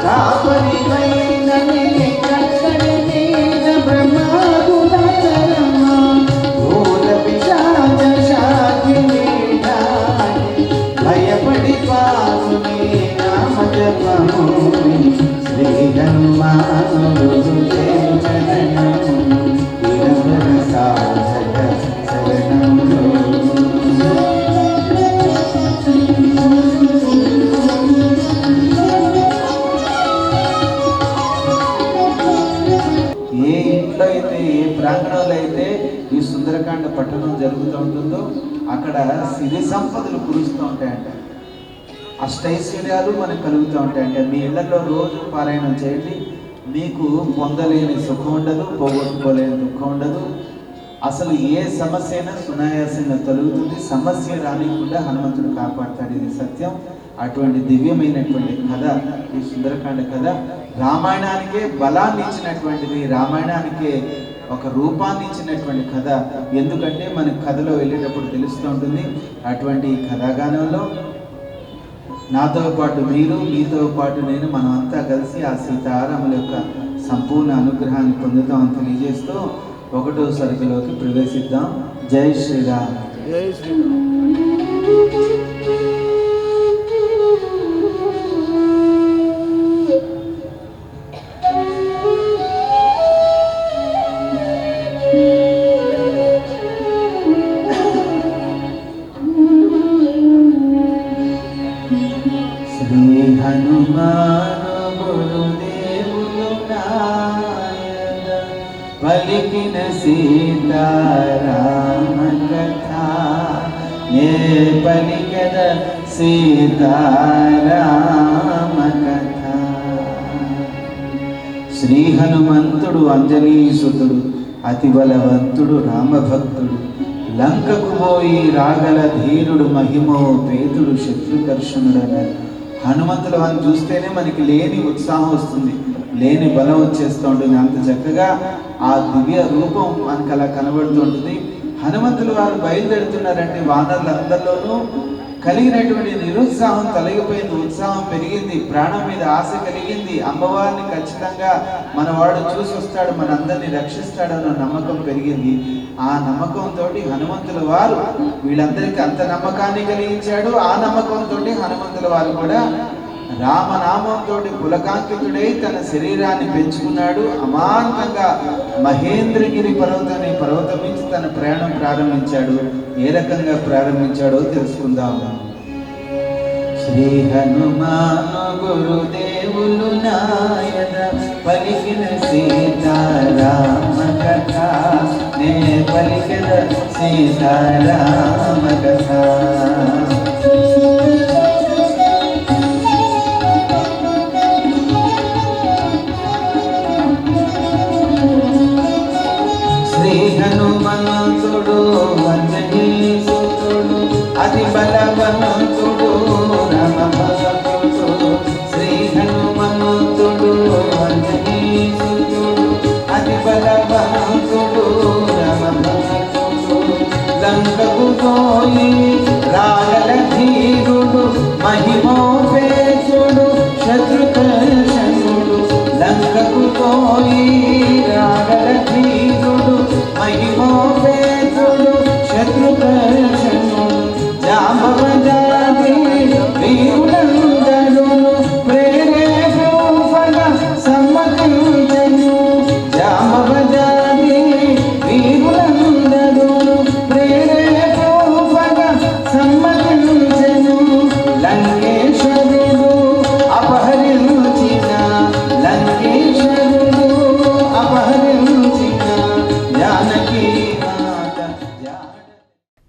రామ అక్కడ సిరి సంపదలు కురుస్తూ ఉంటాయంట, అష్టైశ్వర్యాలు మనకు కలుగుతూ ఉంటాయంటే. మీ ఇళ్లలో రోజు పారాయణం చేయండి, మీకు పొందలేని సుఖం ఉండదు, పోగొట్టుకోలేని దుఃఖం ఉండదు. అసలు ఏ సమస్య అయినా సునాయాసంగా తొలుగుతుంది, సమస్య రానికుండా హనుమంతుడు కాపాడతాడు, ఇది సత్యం. అటువంటి దివ్యమైనటువంటి కథ ఈ సుందరకాండ కథ. రామాయణానికే బలాన్ని ఇచ్చినటువంటిది, రామాయణానికే ఒక రూపాన్ని ఇచ్చినటువంటి కథ. ఎందుకంటే మనకి కథలో వెళ్ళేటప్పుడు తెలుస్తూ ఉంటుంది. అటువంటి కథాగానంలో నాతో పాటు మీరు, మీతో పాటు నేను, మనం అంతా కలిసి ఆ సీతారాముల యొక్క సంపూర్ణ అనుగ్రహాన్ని పొందుతామని తెలియజేస్తూ 1వ సరుకులోకి ప్రవేశిద్దాం. జై శ్రీరామ్. జై శ్రీరామ్. శ్రీ హనుమాను గురుదేవులు నాయన పలికిన సీతారామ కథ, నే పలికద సీతారామ కథ. శ్రీ హనుమంతుడు అంజనీసుతుడు, అతి బలవంతుడు, రామభక్తుడు, లంకకు పోయి రాగల ధీరుడు, మహిమో పేతుడు, శత్రుకర్షణుడు అన్నారు. హనుమంతుల వారిని చూస్తేనే మనకి లేని ఉత్సాహం వస్తుంది, లేని బలం వచ్చేస్తూ ఉంటుంది. అంత చక్కగా ఆ దివ్య రూపం మనకు అలా కనబడుతూ ఉంటుంది. హనుమంతులు వారు బయలుదేరుతున్నారంటే వానరులందరిలోనూ కలిగినటువంటి నిరుత్సాహం తొలగిపోయింది, ఉత్సాహం పెరిగింది, ప్రాణం మీద ఆశ కలిగింది. అమ్మవారిని ఖచ్చితంగా మనవాడు చూసి వస్తాడు, మనందరినీ రక్షిస్తాడు అన్న నమ్మకం పెరిగింది. ఆ నమ్మకంతో హనుమంతుల వారు వీళ్ళందరికీ అంత నమ్మకాన్ని కలిగించాడు. ఆ నమ్మకంతో హనుమంతుల వారు కూడా రామనామంతో పులకాంకితుడై తన శరీరాన్ని పెంచుకున్నాడు. అమాంతంగా మహేంద్రగిరి పర్వతాన్ని పర్వతమించి తన ప్రయాణం ప్రారంభించాడు. ఏ రకంగా ప్రారంభించాడో తెలుసుకుందాం. శ్రీ హనుమాను గురుదేవులు నాయన పలికిన సీతారామ కథ, నే పలికిన సీతారామ కథ. శ్రీ హనుమంతుడు అంజనీసుతుడు, అతి బలవంతుడు, రామభక్తుడు. శ్రీ హనుమంతుడు అంజనీసుతుడు, అతి బలవంతుడు, రామభక్తుడు. లంకకు పోయి రాగల ధీరుడు, మహిమోపేతుడు, శత్రుకర్షణుడు. లంకకు పోయి రాగల ధీరుడు, మహిమోపేతుడు, శత్రుకర్షణుడు. జాంబవజాతి వీరులందరూ ప్రేరేపణ సమ్మతించెను. జాంబవజాతి వీరులందరూ ప్రేరేపణ సమ్మతించెను. లంకేశ్వరుడు అపహరించిన, లంకేశ్వరుడు అపహరించిన జానకి మాత.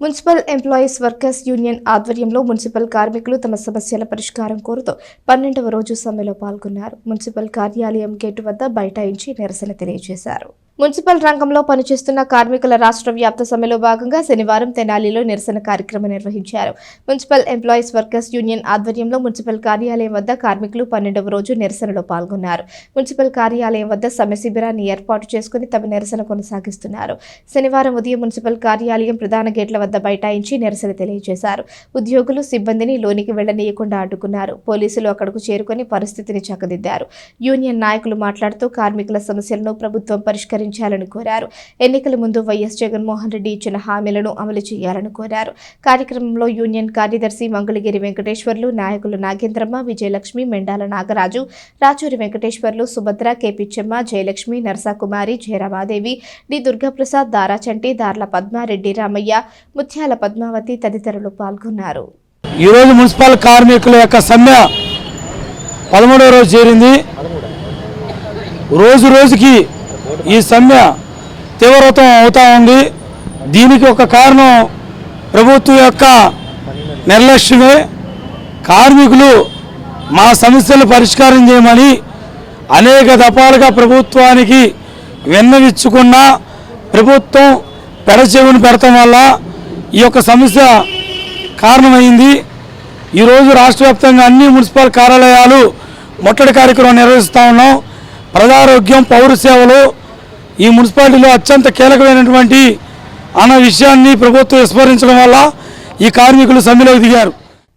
మున్సిపల్ ఎంప్లాయీస్ వర్కర్స్ యూనియన్ ఆధ్వర్యంలో మున్సిపల్ కార్మికులు తమ సమస్యల పరిష్కారం కోరుతూ 12వ రోజు సమ్మెలో పాల్గొన్నారు. మున్సిపల్ కార్యాలయం గేటు వద్ద బైఠాయించి నిరసన తెలియజేశారు. మున్సిపల్ రంగంలో పనిచేస్తున్న కార్మికుల రాష్ట్ర వ్యాప్త సమ్మెలో భాగంగా శనివారం తెనాలిలో నిరసన కార్యక్రమం నిర్వహించారు. మున్సిపల్ ఎంప్లాయీస్ వర్కర్స్ యూనియన్ ఆధ్వర్యంలో మున్సిపల్ కార్యాలయం వద్ద కార్మికులు 12వ రోజు నిరసనలో పాల్గొన్నారు. మున్సిపల్ కార్యాలయం వద్ద సమ్మె శిబిరాన్ని ఏర్పాటు చేసుకుని తమ నిరసన కొనసాగిస్తున్నారు. శనివారం ఉదయం మున్సిపల్ కార్యాలయం ప్రధాన గేట్ల వద్ద బైఠాయించి నిరసన తెలియజేశారు. ఉద్యోగులు సిబ్బందిని లోనికి వెళ్లనీయకుండా అడ్డుకున్నారు. పోలీసులు అక్కడకు చేరుకుని పరిస్థితిని చక్కదిద్దారు. యూనియన్ నాయకులు మాట్లాడుతూ కార్మికుల సమస్యలను ప్రభుత్వం పరిష్కరించాలని కోరారు. ఎన్నికల ముందు వైఎస్ జగన్మోహన్ రెడ్డి ఇచ్చిన హామీలను అమలు చేయాలని కోరారు. కార్యక్రమంలో యూనియన్ కార్యదర్శి మంగళగిరి వెంకటేశ్వర్లు, నాయకులు నాగేంద్రమ్మ, విజయలక్ష్మి, మెండాల నాగరాజు, రాచూరి వెంకటేశ్వర్లు, సుభద్ర, కేపిచ్చమ్మ, జయలక్ష్మి, నరసాకుమారి, జయరామాదేవి, డి దుర్గాప్రసాద్, దారాచంటి, దార్ల పద్మారెడ్డి, రామయ్య, ముత్యాల పద్మావతి తదితరులు పాల్గొన్నారు. ఈరోజు మున్సిపల్ కార్మికుల యొక్క సమ్మె 13వ రోజు చేరింది. రోజు రోజుకి ఈ సమ్మె తీవ్రతం అవుతా ఉంది. దీనికి ఒక కారణం ప్రభుత్వం యొక్క నిర్లక్ష్యమే. కార్మికులు మా సమస్యలు పరిష్కారం చేయమని అనేక దఫాలుగా ప్రభుత్వానికి విన్నవించుకున్న ప్రభుత్వం పెడచెవిని పెడతాం వల్ల ఈ యొక్క సమస్య కారణమైంది. ఈరోజు రాష్ట్ర వ్యాప్తంగా అన్ని మున్సిపల్ కార్యాలయాలు ముట్టడి కార్యక్రమం నిర్వహిస్తూ ఉన్నాం. ప్రజారోగ్యం, పౌర సేవలు ఈ మున్సిపాలిటీలో అత్యంత కీలకమైనటువంటి అన్న విషయాన్ని ప్రభుత్వం విస్మరించడం వల్ల ఈ కార్మికులు సమ్మెలోకి దిగారు.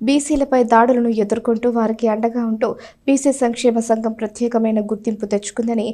బీసీలపై దాడులను ఎదుర్కొంటూ వారికి అండగా ఉంటూ బీసీ సంక్షేమ సంఘం ప్రత్యేకమైన గుర్తింపు తెచ్చుకుందని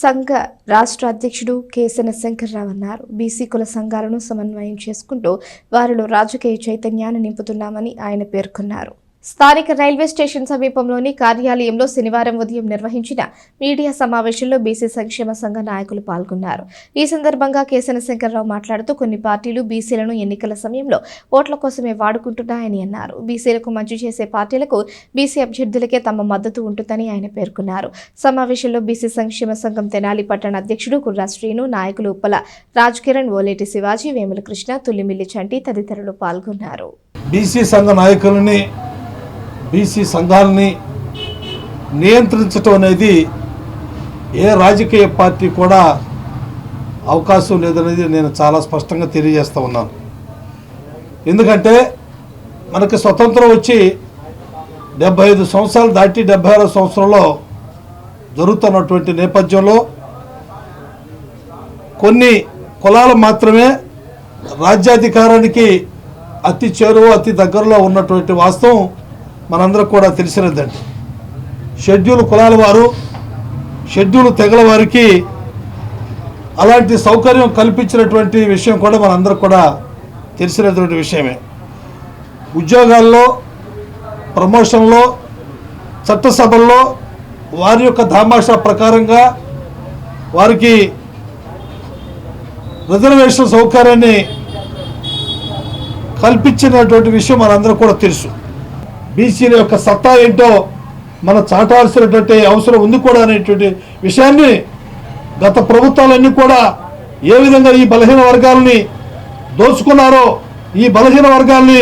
సంఘ రాష్ట్ర అధ్యక్షుడు కేసన శంకర్రావు అన్నారు. బీసీ కుల సంఘాలను సమన్వయం చేసుకుంటూ వారిలో రాజకీయ చైతన్యాన్ని నింపుతున్నామని ఆయన పేర్కొన్నారు. స్థానిక రైల్వే స్టేషన్ సమీపంలోని కార్యాలయంలో శనివారం ఉదయం నిర్వహించిన మీడియా సమావేశంలో బీసీ సంక్షేమ సంఘ నాయకులు పాల్గొన్నారు. ఈ సందర్భంగా కేసన శంకర్రావు మాట్లాడుతూ కొన్ని పార్టీలు బీసీలను ఎన్నికల సమయంలో ఓట్ల కోసమే వాడుకుంటున్నాయని అన్నారు. బీసీలకు మంచి చేసే పార్టీలకు బీసీ అభ్యర్థులకే తమ మద్దతు ఉంటుందని ఆయన పేర్కొన్నారు. సమావేశంలో బీసీ సంక్షేమ సంఘం తెనాలి పట్టణ అధ్యక్షుడు కుర్రా శ్రీను, నాయకులు ఉప్పల రాజ్ కిరణ్, ఓలేటి శివాజీ, వేముల కృష్ణ, తుల్లిమిల్లి చంటి తదితరులు పాల్గొన్నారు. బీసీ సంఘ నాయకులని, బీసీ సంఘాలని నియంత్రించడం అనేది ఏ రాజకీయ పార్టీ కూడా అవకాశం లేదనేది నేను చాలా స్పష్టంగా తెలియజేస్తూ ఉన్నాను. ఎందుకంటే మనకి స్వతంత్రం వచ్చి 75 సంవత్సరాలు దాటి 76వ సంవత్సరంలో జరుగుతున్నటువంటి నేపథ్యంలో కొన్ని కులాలు మాత్రమే రాజ్యాధికారానికి అతి చేరువ, అతి దగ్గరలో ఉన్నటువంటి వాస్తవం మనందరూ కూడా తెలిసినదండి. షెడ్యూల్ కులాల వారు, షెడ్యూల్ తెగల వారికి అలాంటి సౌకర్యం కల్పించినటువంటి విషయం కూడా మనందరూ కూడా తెలిసినటువంటి విషయమే. ఉద్యోగాల్లో, ప్రమోషన్లో, చట్టసభల్లో వారి యొక్క దామాషా ప్రకారంగా వారికి రిజర్వేషన్ సౌకర్యాన్ని కల్పించినటువంటి విషయం మనందరూ కూడా తెలుసు. బీసీల యొక్క సత్తా ఏంటో మనం చాటాల్సినటువంటి అవసరం ఉంది కూడా అనేటువంటి విషయాన్ని గత ప్రభుత్వాలన్నీ కూడా ఏ విధంగా ఈ బలహీన వర్గాలని దోచుకున్నారో, ఈ బలహీన వర్గాల్ని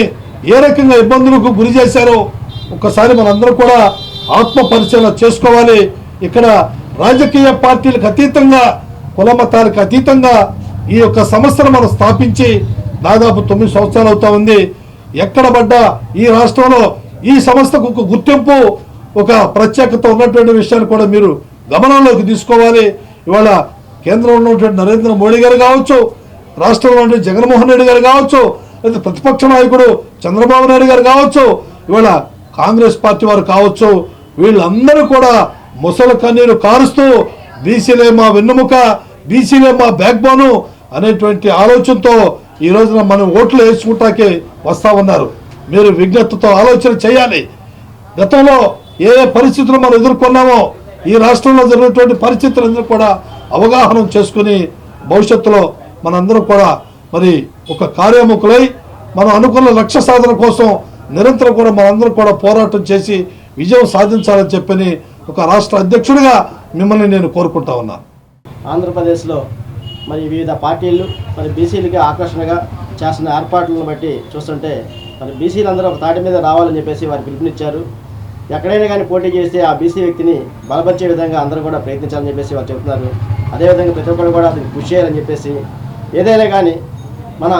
ఏ రకంగా ఇబ్బందులకు గురి చేశారో ఒక్కసారి మనందరూ కూడా ఆత్మ పరిశీలన చేసుకోవాలి. ఇక్కడ రాజకీయ పార్టీలకు అతీతంగా, కుల మతాలకు అతీతంగా ఈ యొక్క సంస్థను మనం స్థాపించి దాదాపు 9 సంవత్సరాలు అవుతా ఉంది. ఎక్కడ పడ్డా ఈ రాష్ట్రంలో ఈ సంస్థకు ఒక గుర్తింపు, ఒక ప్రత్యేకత ఉన్నటువంటి విషయాన్ని కూడా మీరు గమనంలోకి తీసుకోవాలి. ఇవాళ కేంద్రంలో ఉన్నటువంటి నరేంద్ర మోడీ గారు కావచ్చు, రాష్ట్రంలో ఉండే జగన్మోహన్ రెడ్డి గారు కావచ్చు, లేదా ప్రతిపక్ష నాయకుడు చంద్రబాబు నాయుడు గారు కావచ్చు, ఇవాళ కాంగ్రెస్ పార్టీ వారు కావచ్చు, వీళ్ళందరూ కూడా ముసలి కన్నీరు కారుస్తూ బీసీలే మా వెన్నుముక, బీసీలే మా బ్యాక్ బోను అనేటువంటి ఆలోచనతో ఈ రోజున మనం ఓట్లు వేసుకుంటాకే వస్తూ ఉన్నారు. మీరు విజ్ఞతతో ఆలోచన చేయాలి. గతంలో ఏ పరిస్థితులు మనం ఎదుర్కొన్నామో ఈ రాష్ట్రంలో జరిగినటువంటి పరిస్థితులందరూ కూడా అవగాహన చేసుకుని భవిష్యత్తులో మనందరూ కూడా మరి ఒక కార్యముఖులై మనం అనుకున్న లక్ష్య సాధన కోసం నిరంతరం కూడా మనందరూ కూడా పోరాటం చేసి విజయం సాధించాలని చెప్పని ఒక రాష్ట్ర అధ్యక్షుడిగా మిమ్మల్ని నేను కోరుకుంటా ఉన్నాను. ఆంధ్రప్రదేశ్లో మరి వివిధ పార్టీలు మరి బీసీలకి ఆకర్షణగా చేస్తున్న ఏర్పాట్లను బట్టి చూస్తుంటే మరి బీసీలందరూ ఒక తాటి మీద రావాలని చెప్పేసి వారు పిలుపునిచ్చారు. ఎక్కడైనా కానీ పోటీ చేస్తే ఆ బీసీ వ్యక్తిని బలపరిచే విధంగా అందరూ కూడా ప్రయత్నించాలని చెప్పేసి వాళ్ళు చెబుతున్నారు. అదేవిధంగా ప్రతి ఒక్కరు కూడా అతనికి కృషి చేయాలని చెప్పేసి ఏదైనా కానీ మన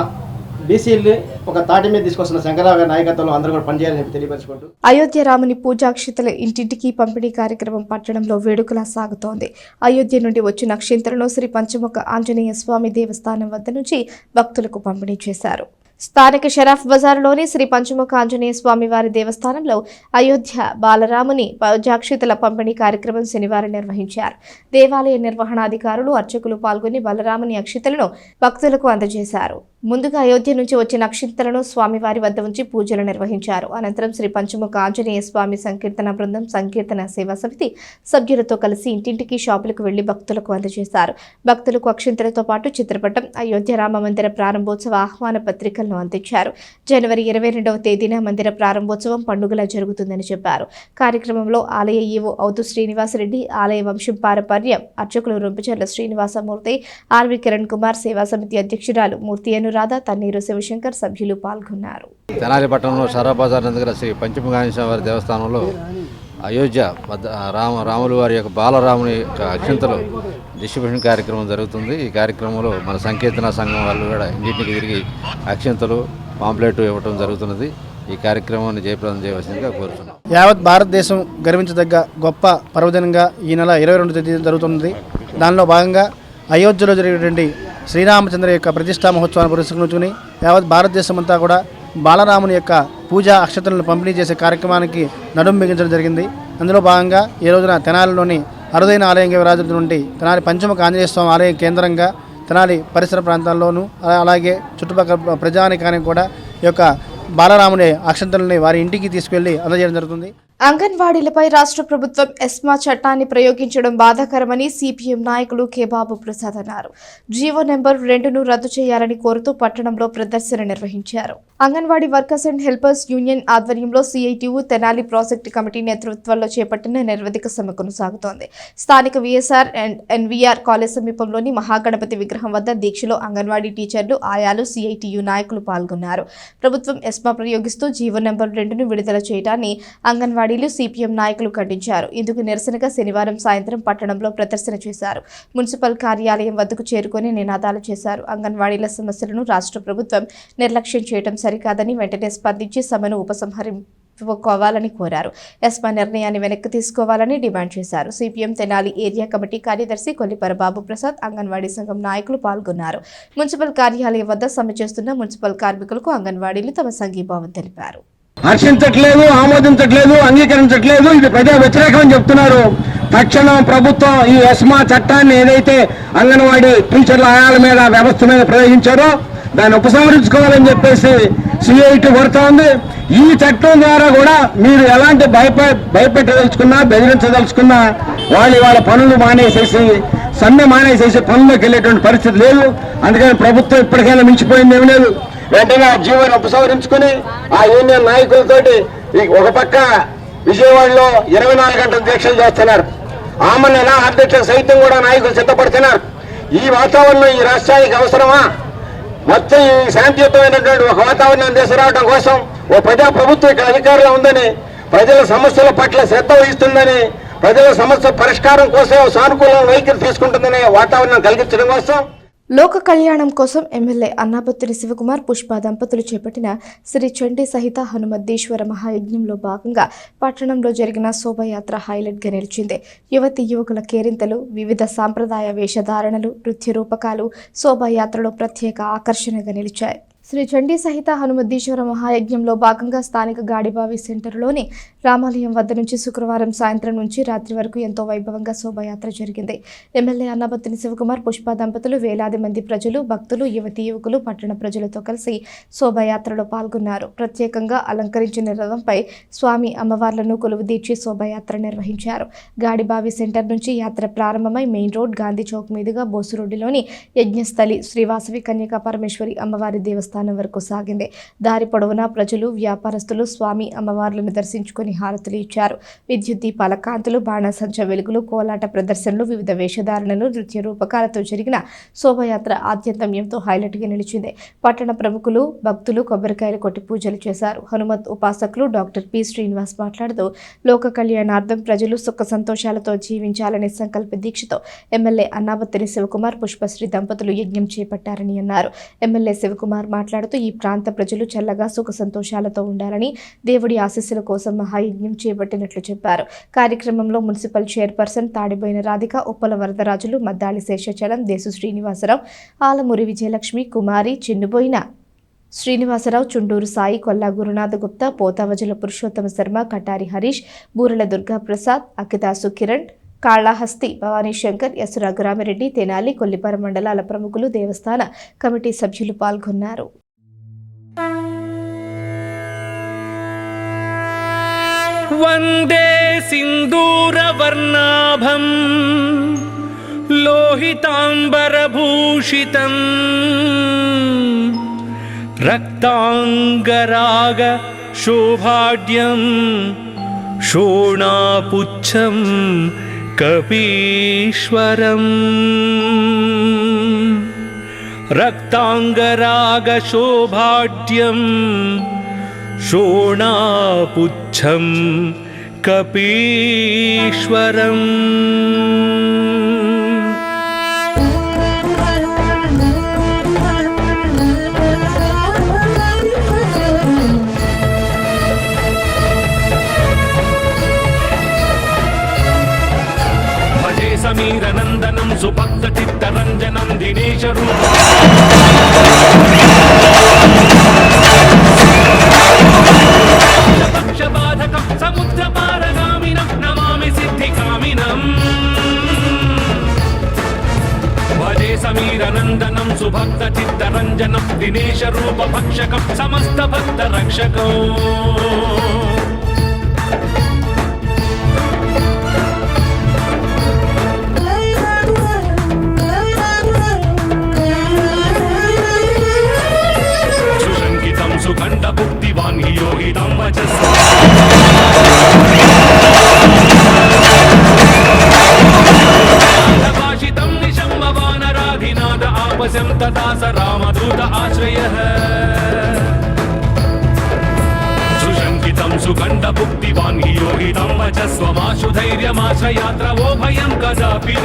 బీసీలు ఒక తాటి మీద తీసుకొస్తున్న శంకరరావు గారి నాయకత్వంలో అందరూ కూడా పనిచేయాలని చెప్పి తెలియపరచుకుంటూ అయోధ్య రాముని పూజాక్షితల ఇంటింటికి పంపిణీ కార్యక్రమం పట్టణంలో వేడుకలా సాగుతోంది. అయోధ్య నుండి వచ్చిన అక్షింతలను శ్రీ పంచముఖ ఆంజనేయ స్వామి దేవస్థానం వద్ద నుంచి భక్తులకు పంపిణీ చేశారు. స్థానిక షరాఫ్ బజార్లోని శ్రీ పంచముఖ ఆంజనేయ స్వామి వారి దేవస్థానంలో అయోధ్య బాలరాముని పూజాక్షితల పంపిణీ కార్యక్రమం శనివారం నిర్వహించారు. దేవాలయ నిర్వహణాధికారులు, అర్చకులు పాల్గొని బలరాముని అక్షితలను భక్తులకు అందజేశారు. ముందుగా అయోధ్య నుంచి వచ్చిన అక్షింతలను స్వామివారి వద్ద ఉంచి పూజలు నిర్వహించారు. అనంతరం శ్రీ పంచముఖ ఆంజనేయ స్వామి సంకీర్తన బృందం, సంకీర్తన సేవా సమితి సభ్యులతో కలిసి ఇంటింటికి, షాపులకు వెళ్లి భక్తులకు అందజేశారు. భక్తులకు అక్షింతలతో పాటు చిత్రపటం, అయోధ్య రామ మందిర ప్రారంభోత్సవ ఆహ్వాన పత్రికలను అందించారు. జనవరి 22వ తేదీన మందిర ప్రారంభోత్సవం పండుగలా జరుగుతుందని చెప్పారు. కార్యక్రమంలో ఆలయ ఈవో అవుతు శ్రీనివాసరెడ్డి, ఆలయ వంశం పారపర్యం అర్చకులు రొంపిచర్ల శ్రీనివాసమూర్తి, ఆర్వి కిరణ్ కుమార్, సేవా సమితి అధ్యక్షురాలు మూర్తి అనురాధ, తన్నీరు శివశంకర్ సభ్యులు పాల్గొన్నారు. తెనాలి పట్టణంలో షరా బజార్ దగ్గర శ్రీ పంచముఖాంజనేయస్వామి దేవస్థానంలో అయోధ్య రాములు వారి యొక్క బాలరాముని యొక్క అక్షంతలు డిస్ట్రిబ్యూషన్ కార్యక్రమం జరుగుతుంది. ఈ కార్యక్రమంలో మన సంకీర్తన సంఘం వాళ్ళు కూడా ఇంటింటికి తిరిగి అక్షంతలు పాంప్లెట్ ఇవ్వడం జరుగుతున్నది. ఈ కార్యక్రమాన్ని జయప్రదం చేయవలసిందిగా కోరుతున్నాం. యావత్ భారతదేశం గర్వించదగ్గ గొప్ప పర్వదినంగా ఈ నెల 22వ తేదీ జరుగుతుంది. దానిలో భాగంగా అయోధ్యలో జరిగేటువంటి శ్రీరామచంద్ర యొక్క ప్రతిష్టా మహోత్సవాన్ని పురస్కరించుకుని యావత్ భారతదేశం అంతా కూడా బాలరాముని యొక్క పూజా అక్షతలను పంపిణీ చేసే కార్యక్రమానికి నడుం బిగించడం జరిగింది. అందులో భాగంగా ఈ రోజున తెనాలిలోని అరుదైన ఆలయంగా విరాజిల్లుతున్నటువంటి తెనాలి పంచముఖ ఆంజనేయ స్వామి ఆలయం కేంద్రంగా తెనాలి పరిసర ప్రాంతాల్లోనూ అలాగే చుట్టుపక్కల ప్రజానికానికి కూడా ఈ యొక్క బాలరాముని అక్షంతలని వారి ఇంటికి తీసుకెళ్లి అందజేయడం జరుగుతుంది. అంగన్వాడీలపై రాష్ట్ర ప్రభుత్వం ఎస్మా చట్టాన్ని ప్రయోగించడం బాధాకరమని సిపిఎం నాయకులు కె బాబు ప్రసాద్ అన్నారు. జీవో నెంబర్ 2ను రద్దు చేయాలని కోరుతూ పట్టణంలో ప్రదర్శన నిర్వహించారు. Anganwadi workers and helpers union ఆధ్వర్యంలో సిఐటియు తెనాలి ప్రాజెక్టు కమిటీ నేతృత్వంలో చేపట్టిన నిరవధిక సమ్మె కొనసాగుతోంది. స్థానిక విఎస్ఆర్ అండ్ ఎన్వీఆర్ కాలేజ్ సమీపంలోని మహాగణపతి విగ్రహం వద్ద దీక్షలో అంగన్వాడీ టీచర్లు, ఆయాలు, సిఐటియు నాయకులు పాల్గొన్నారు. ప్రభుత్వం ఎస్మా ప్రయోగిస్తూ జీవో నెంబర్ 2ను విడుదల చేయడాన్ని అంగన్వాడీ సిపిఎం నాయకులు ఖండించారు. ఇందుకు నిరసనగా శనివారం సాయంత్రం పట్టణంలో ప్రదర్శన చేశారు. మున్సిపల్ కార్యాలయం వద్దకు చేరుకొని నినాదాలు చేశారు. అంగన్వాడీల సమస్యలను రాష్ట్ర ప్రభుత్వం నిర్లక్ష్యం చేయడం సరికాదని వెంటనే స్పందించి సమ్మెను ఉపసంహరించుకోవాలని కోరారు. ఎస్మా నిర్ణయాన్ని వెనక్కి తీసుకోవాలని డిమాండ్ చేశారు. సిపిఎం తెనాలి ఏరియా కమిటీ కార్యదర్శి కొల్లిపర బాబు ప్రసాద్, అంగన్వాడీ సంఘం నాయకులు పాల్గొన్నారు. మున్సిపల్ కార్యాలయం వద్ద సమ్మె చేస్తున్న మున్సిపల్ కార్మికులకు అంగన్వాడీలు తమ సంఘీభావం తెలిపారు. హర్షించట్లేదు, ఆమోదించట్లేదు, అంగీకరించట్లేదు. ఇది ప్రజా వ్యతిరేకం అని చెప్తున్నారు. తక్షణం ప్రభుత్వం ఈ ఎస్మా చట్టాన్ని ఏదైతే అంగన్వాడీ టీచర్ల ఆయాల మీద వ్యవస్థ మీద ప్రయోగించారో దాన్ని ఉపసంహరించుకోవాలని చెప్పేసి సిఐటి కోరుతా ఉంది. ఈ చట్టం ద్వారా కూడా మీరు ఎలాంటి భయపెట్టదలుచుకున్నా, బెదిరించదలుచుకున్నా వాళ్ళ పనులు మానేసేసి, సమ్మె మానేసేసి పనుల్లోకి వెళ్ళేటువంటి పరిస్థితి లేదు. అందుకని ప్రభుత్వం ఇప్పటికైనా మించిపోయింది ఏమి లేదు. వెంటనే ఆ జీవోని ఉపసంహరించుకుని ఆ యూనియన్ నాయకులతోటి ఒక పక్క విజయవాడలో 24 గంటల దీక్షలు చేస్తున్నారు. ఆమె నెల అధ్యక్ష సైతం కూడా నాయకులు సిద్ధపడుతున్నారు. ఈ వాతావరణం ఈ రాష్ట్రానికి అవసరమా? మొత్తం ఈ శాంతియుతమైనటువంటి ఒక వాతావరణాన్ని తీసుకురావడం కోసం ఓ ప్రభుత్వం ఇక్కడ అధికారంలో ఉందని, ప్రజల సమస్యల పట్ల శ్రద్ధ వహిస్తుందని, ప్రజల సమస్య పరిష్కారం కోసం సానుకూల వైఖరి తీసుకుంటుందనే వాతావరణం కలిగించడం కోసం లోక కళ్యాణం కోసం ఎమ్మెల్యే అన్నాబత్తుని శివకుమార్, పుష్ప దంపతులు చేపట్టిన శ్రీ చండీ సహిత హనుమద్దీశ్వర మహాయజ్ఞంలో భాగంగా పట్టణంలో జరిగిన శోభయాత్ర హైలైట్గా నిలిచింది. యువతి యువకుల కేరింతలు, వివిధ సాంప్రదాయ వేషధారణలు, నృత్య రూపకాలు శోభయాత్రలో ప్రత్యేక ఆకర్షణగా నిలిచాయి. శ్రీ చండీ సహిత హనుమద్దీశ్వర మహాయజ్ఞంలో భాగంగా స్థానిక గాడిబావి సెంటర్లోని రామాలయం వద్ద నుంచి శుక్రవారం సాయంత్రం నుంచి రాత్రి వరకు ఎంతో వైభవంగా శోభయాత్ర జరిగింది. ఎమ్మెల్యే అన్నాబత్తుని శివకుమార్, పుష్ప దంపతులు, వేలాది మంది ప్రజలు, భక్తులు, యువతీ యువకులు పట్టణ ప్రజలతో కలిసి శోభయాత్రలో పాల్గొన్నారు. ప్రత్యేకంగా అలంకరించిన రథంపై స్వామి అమ్మవార్లను కొలువుదీర్చి శోభయాత్ర నిర్వహించారు. గాడిబావి సెంటర్ నుంచి యాత్ర ప్రారంభమై మెయిన్ రోడ్, గాంధీ చౌక్ మీదుగా బోసురోడ్డులోని యజ్ఞస్థలి శ్రీవాసవి కన్యకా పరమేశ్వరి అమ్మవారి దేవస్థానం వరకు సాగింది. దారి పొడవునా ప్రజలు, వ్యాపారస్తులు స్వామి అమ్మవార్లను దర్శించుకుని హారతులు ఇచ్చారు. విద్యుత్ దీపాల కాంతులు, బాణసంచ వెలుగులు, కోలాట ప్రదర్శనలు, వివిధ వేషధారణలు, నృత్య రూపకాలతో జరిగిన శోభయాత్ర ఆద్యంతం ఎంతో హైలైట్గా నిలిచింది. పట్టణ ప్రముఖులు, భక్తులు కొబ్బరికాయలు కొట్టి పూజలు చేశారు. హనుమత్ ఉపాసకులు డాక్టర్ పి శ్రీనివాస్ మాట్లాడుతూ లోక కళ్యాణార్థం ప్రజలు సుఖ సంతోషాలతో జీవించాలనే సంకల్ప దీక్షతో ఎమ్మెల్యే అన్నాబత్తుని శివకుమార్, పుష్పశ్రీ దంపతులు యజ్ఞం చేపట్టారని అన్నారు. ఎమ్మెల్యే శివకుమార్ మాట్లాడుతూ ఈ ప్రాంత ప్రజలు చల్లగా సుఖ సంతోషాలతో ఉండాలని దేవుడి ఆశీస్సుల కోసం మహాయజ్ఞం చేపట్టినట్లు చెప్పారు. కార్యక్రమంలో మున్సిపల్ చైర్పర్సన్ తాడిబోయిన రాధిక, ఉప్పల వరదరాజులు, మద్దాలి శేషాచలం, దేశు శ్రీనివాసరావు, ఆలమూరి విజయలక్ష్మి, కుమారి, చిన్నుబోయిన శ్రీనివాసరావు, చుండూరు సాయి, కొల్లా గురునాథ గుప్తా, పోతావజల పురుషోత్తమ శర్మ, కటారి హరీష్, బూరల దుర్గా ప్రసాద్, అకితాసు కిరణ్, కాళహస్తి భవానీ శంకర్, ఎస్ రఘురామిరెడ్డి, తెనాలి, కొల్లిపర మండలాల ప్రముఖులు, దేవస్థాన కమిటీ సభ్యులు పాల్గొన్నారు. వందే సింధూరవర్ణాభం లోహితాంబరభూషితం రక్తాంగరాగ శోభాఢ్యం శోణాపుచ్చం కపీశ్వరం रक्ताङ्गरागशोभाढ्यं शोणापुच्छं कपीश्वरम् समीरनन्दनं सुभक्तचित्तरञ्जनं दिनेशरूपं पक्षबाधकं समुद्रपारगामिनं नमामि सिद्धिकामिनम् भजे समीरनन्दनं सुभक्तचित्तरञ्जनं दिनेशरूपभक्षकं समस्तभक्तरक्षकम् सुखण्डभुक्तिवान् हि योगितं वचसा भाषितं निशम्भवानराधिनाद आपस्यं तथा स रामदूत आश्रयः सुशङ्कितं सुखण्डभुक्तिवान् हि योगितं वचस्वमाशु धैर्यमाश्रयात्र वो भयं कदापि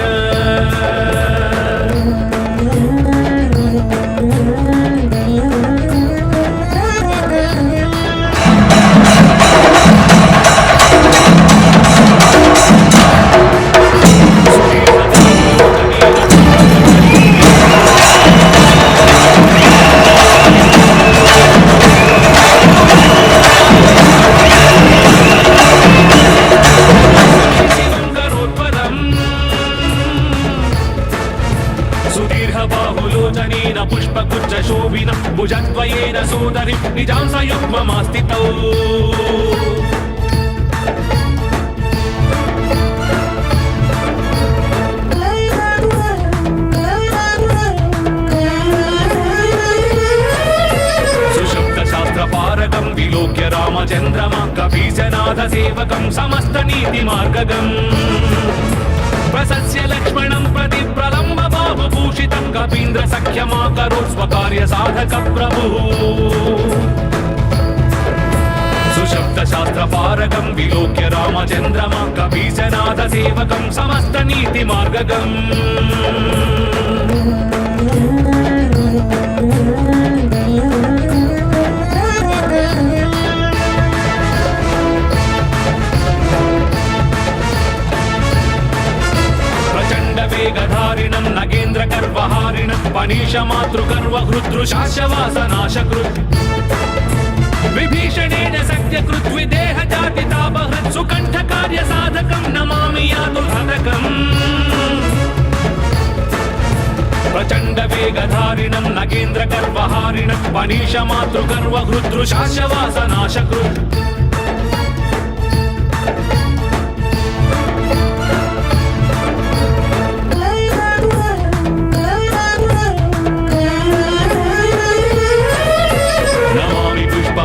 न पुष्पगुच्छशोभिनं भुजद्वयेन सोदरि निजां सयुग्ममास्थितौ सुशब्दशास्त्रपारकं विलोक्य रामचन्द्रमा कपीशनाथसेवकं समस्तनीतिमार्गगम् प्रसस्य लक्ष्मणं प्रति प्रलम्ब बाहुभूषितं कपीन्द्र सख्यमाकरोत् स्वकार्य साधक प्रभुः सुशब्दशास्त्रपारकं विलोक्य रामचन्द्रमा कपीशनाथ सेवकं समस्त नीतिमार्गगम् वेगधारिणं नगेन्द्रगर्वहारिणं पनीशमातृगर्वहृदृशाशवासनाशकृत् विभीषणेन सख्यकृत् विदेहजातितापहृत् सुकण्ठकार्यसाधकं नमामि यातुर्हतकम् प्रचण्डवेगधारिणं नगेन्द्रगर्वहारिणं पनीशमातृगर्वहृदृशाशवासनाशकृत्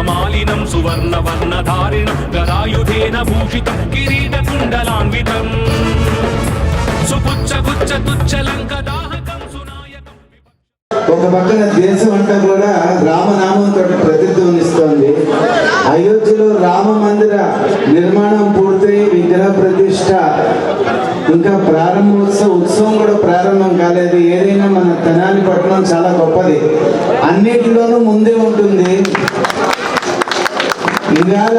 मालिनं सुवर्णवर्णधारिणं गदायुधेन भूषितं किरीटकुण्डलान्वितं सुपुच्छगुच्छतुच्छलङ्कदाहकं सुनायकं ఒక పక్కన దేశం అంతా కూడా రామనామంతో ప్రతిధ్వనిస్తోంది. అయోధ్యలో రామ మందిర నిర్మాణం పూర్తయి విగ్రహ ప్రతిష్ట ఇంకా ఉత్సవం కూడా ప్రారంభం కాలేదు. ఏదైనా మన తెనాలి పట్టణం చాలా గొప్పది, అన్నిటిలోనూ ముందే ఉంటుంది. ఇవాళ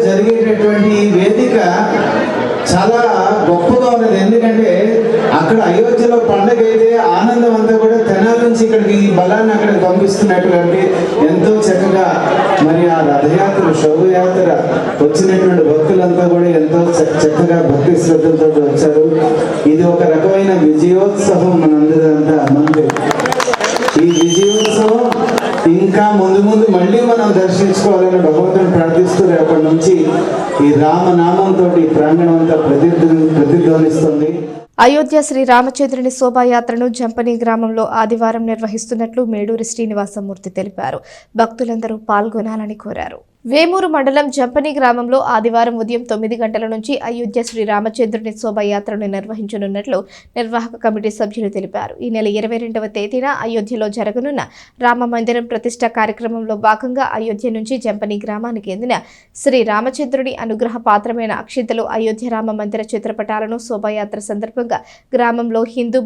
జరిగేటటువంటి ఈ వేదిక చాలా గొప్పగా ఉన్నది. ఎందుకంటే అక్కడ అయోధ్యలో పండగ అయితే ఆనందం అంతా కూడా తెనాలి నుంచి ఇక్కడికి ఈ బలాన్ని అక్కడికి పంపిస్తున్నటువంటి ఎంతో చక్కగా మరి ఆ రథయాత్ర శోభయాత్ర వచ్చినటువంటి భక్తులంతా కూడా ఎంతో చక్కగా భక్తి శ్రద్ధలతో వచ్చారు. ఇది ఒక రకమైన విజయోత్సవం మనందరంతా మనకు. ఈ విజయోత్సవం ఇంకా ముందు మళ్ళీ మనం దర్శించుకోవాలని భగవంతుని ప్రార్థిస్తూ రేపటి నుంచి ఈ రామనామంతో ఈ ప్రాంగణం అంతా ప్రతిధ్వనిస్తుంది. అయోధ్య శ్రీ రామచంద్రుని శోభాయాత్రను జంపని గ్రామంలో ఆదివారం నిర్వహిస్తున్నట్లు మేడూరి శ్రీనివాసమూర్తి తెలిపారు. భక్తులందరూ పాల్గొనాలని కోరారు. వేమూరు మండలం జంపని గ్రామంలో ఆదివారం ఉదయం 9 గంటల నుంచి అయోధ్య శ్రీ రామచంద్రుని శోభాయాత్రను నిర్వహించనున్నట్లు నిర్వాహక కమిటీ సభ్యులు తెలిపారు. ఈ నెల 22వ తేదీన అయోధ్యలో జరగనున్న రామ మందిరం ప్రతిష్ట కార్యక్రమంలో భాగంగా అయోధ్య నుంచి జంపని గ్రామానికి చెందిన శ్రీ రామచంద్రుని అనుగ్రహ పాత్రమైన అక్షింతలు అయోధ్య రామ మందిర చిత్రపటాలను శోభాయాత్ర సందర్భంగా గ్రామంలో హిందూ